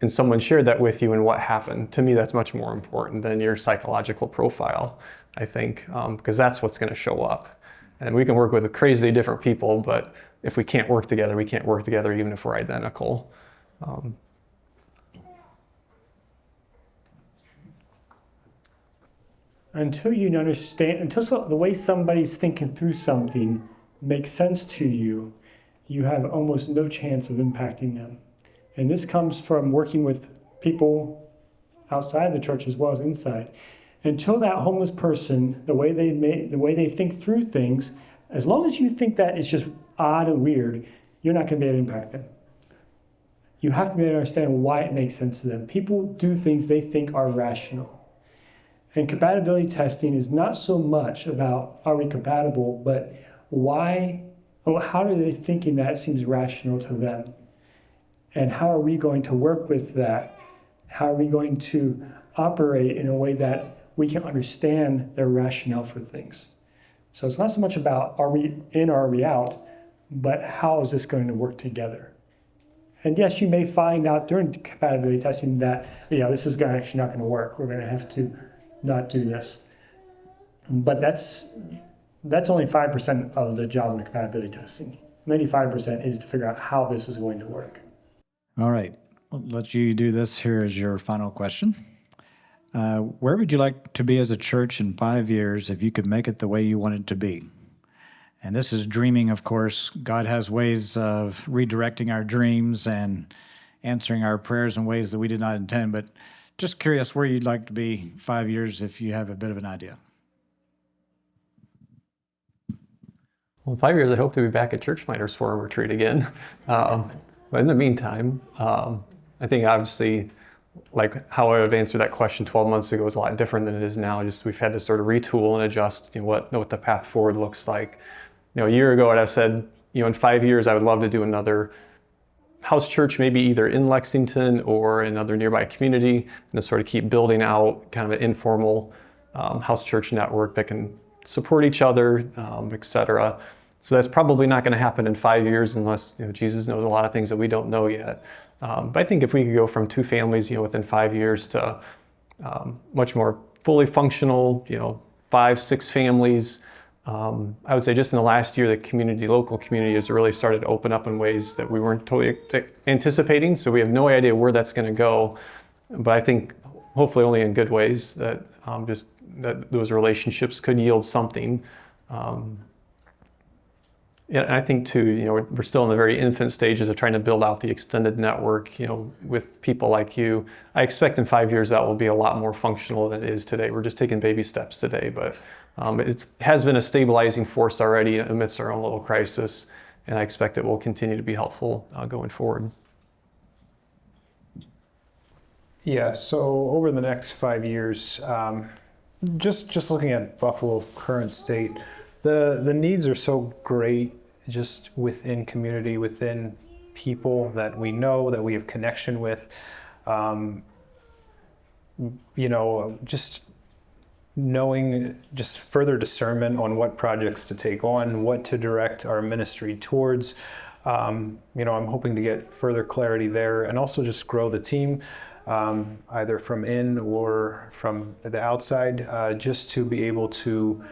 and someone shared that with you and what happened. To me, that's much more important than your psychological profile, I think, because that's what's going to show up. And we can work with crazily different people, but if we can't work together, we can't work together even if we're identical. Until you understand, the way somebody's thinking through something makes sense to you, you have almost no chance of impacting them. And this comes from working with people outside the church as well as inside. Until that homeless person, the way they think through things, as long as you think that it's just odd and weird, you're not going to be able to impact them. You have to be able to understand why it makes sense to them. People do things they think are rational. And compatibility testing is not so much about are we compatible, but why, or how are they thinking that seems rational to them? And how are we going to work with that? How are we going to operate in a way that we can understand their rationale for things? So it's not so much about are we in or are we out, but how is this going to work together? And yes, you may find out during compatibility testing that, this is actually not going to work. We're going to have to not do this. But that's only 5% of the job of compatibility testing. 95% is to figure out how this is going to work. All right. I'll let you do this. Here is your final question. Where would you like to be as a church in 5 years if you could make it the way you want it to be? And this is dreaming, of course. God has ways of redirecting our dreams and answering our prayers in ways that we did not intend. But just curious where you'd like to be 5 years if you have a bit of an idea. Well, in 5 years, I hope to be back at Church Planters Forum retreat again. But in the meantime, I think obviously, like how I would have answered that question 12 months ago is a lot different than it is now. Just we've had to sort of retool and adjust what the path forward looks like. A year ago, I'd have said, in 5 years, I would love to do another house church, maybe either in Lexington or another nearby community, and to sort of keep building out kind of an informal house church network that can support each other, et cetera. So that's probably not going to happen in 5 years unless Jesus knows a lot of things that we don't know yet. But I think if we could go from 2 families, within 5 years to much more fully functional, 5, 6 families. I would say just in the last year, the local community has really started to open up in ways that we weren't totally anticipating. So we have no idea where that's going to go. But I think hopefully only in good ways that that those relationships could yield something. And I think too, we're still in the very infant stages of trying to build out the extended network, with people like you. I expect in 5 years that will be a lot more functional than it is today. We're just taking baby steps today, but it has been a stabilizing force already amidst our own little crisis, and I expect it will continue to be helpful going forward. Yeah, so over the next 5 years, just looking at Buffalo's current state, the needs are so great just within community, within people that we know, that we have connection with. Just knowing just further discernment on what projects to take on, what to direct our ministry towards. I'm hoping to get further clarity there and also just grow the team, either from in or from the outside, just to be able to,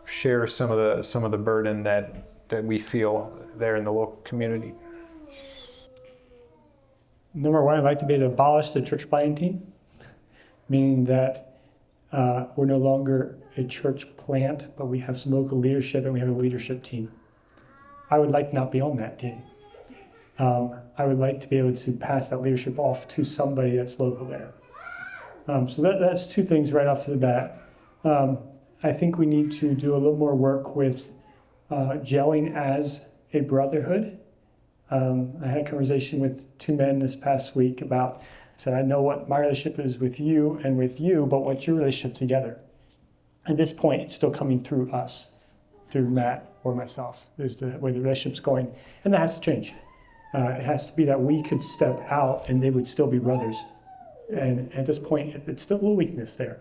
share some of the burden that we feel there in the local community. Number one, I'd like to be able to abolish the church planting team, meaning that we're no longer a church plant, but we have some local leadership and we have a leadership team. I would like to not be on that team. I would like to be able to pass that leadership off to somebody that's local there. So that's 2 things right off to the bat. I think we need to do a little more work with gelling as a brotherhood. I had a conversation with 2 men this past week about, said, I know what my relationship is with you, but what's your relationship together? At this point, it's still coming through us, through Matt or myself, is the way the relationship's going. And that has to change. It has to be that we could step out and they would still be brothers. And at this point, it's still a little weakness there.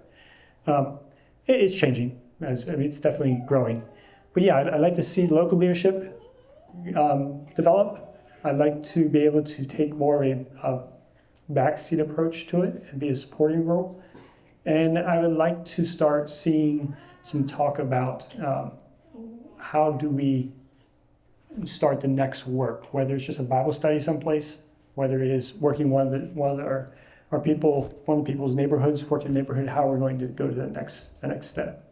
It's changing. It's definitely growing. But yeah, I'd like to see local leadership develop. I'd like to be able to take more of a backseat approach to it and be a supporting role. And I would like to start seeing some talk about how do we start the next work, whether it's just a Bible study someplace, whether it is working one of the people's neighborhoods, working in the neighborhood, how we're going to go to the next step.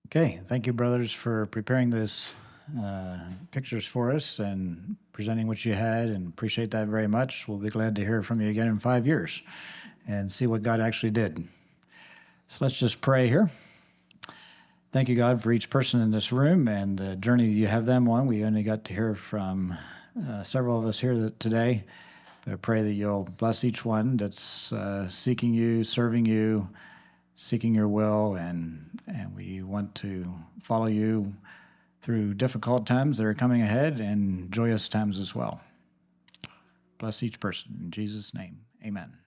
Okay, thank you, brothers, for preparing this pictures for us and presenting what you had, and appreciate that very much. We'll be glad to hear from you again in 5 years and see what God actually did. So let's just pray here. Thank you, God, for each person in this room and the journey you have them on. We only got to hear from several of us here today. But I pray that you'll bless each one that's seeking you, serving you, seeking your will, and we want to follow you through difficult times that are coming ahead and joyous times as well. Bless each person. In Jesus' name, amen.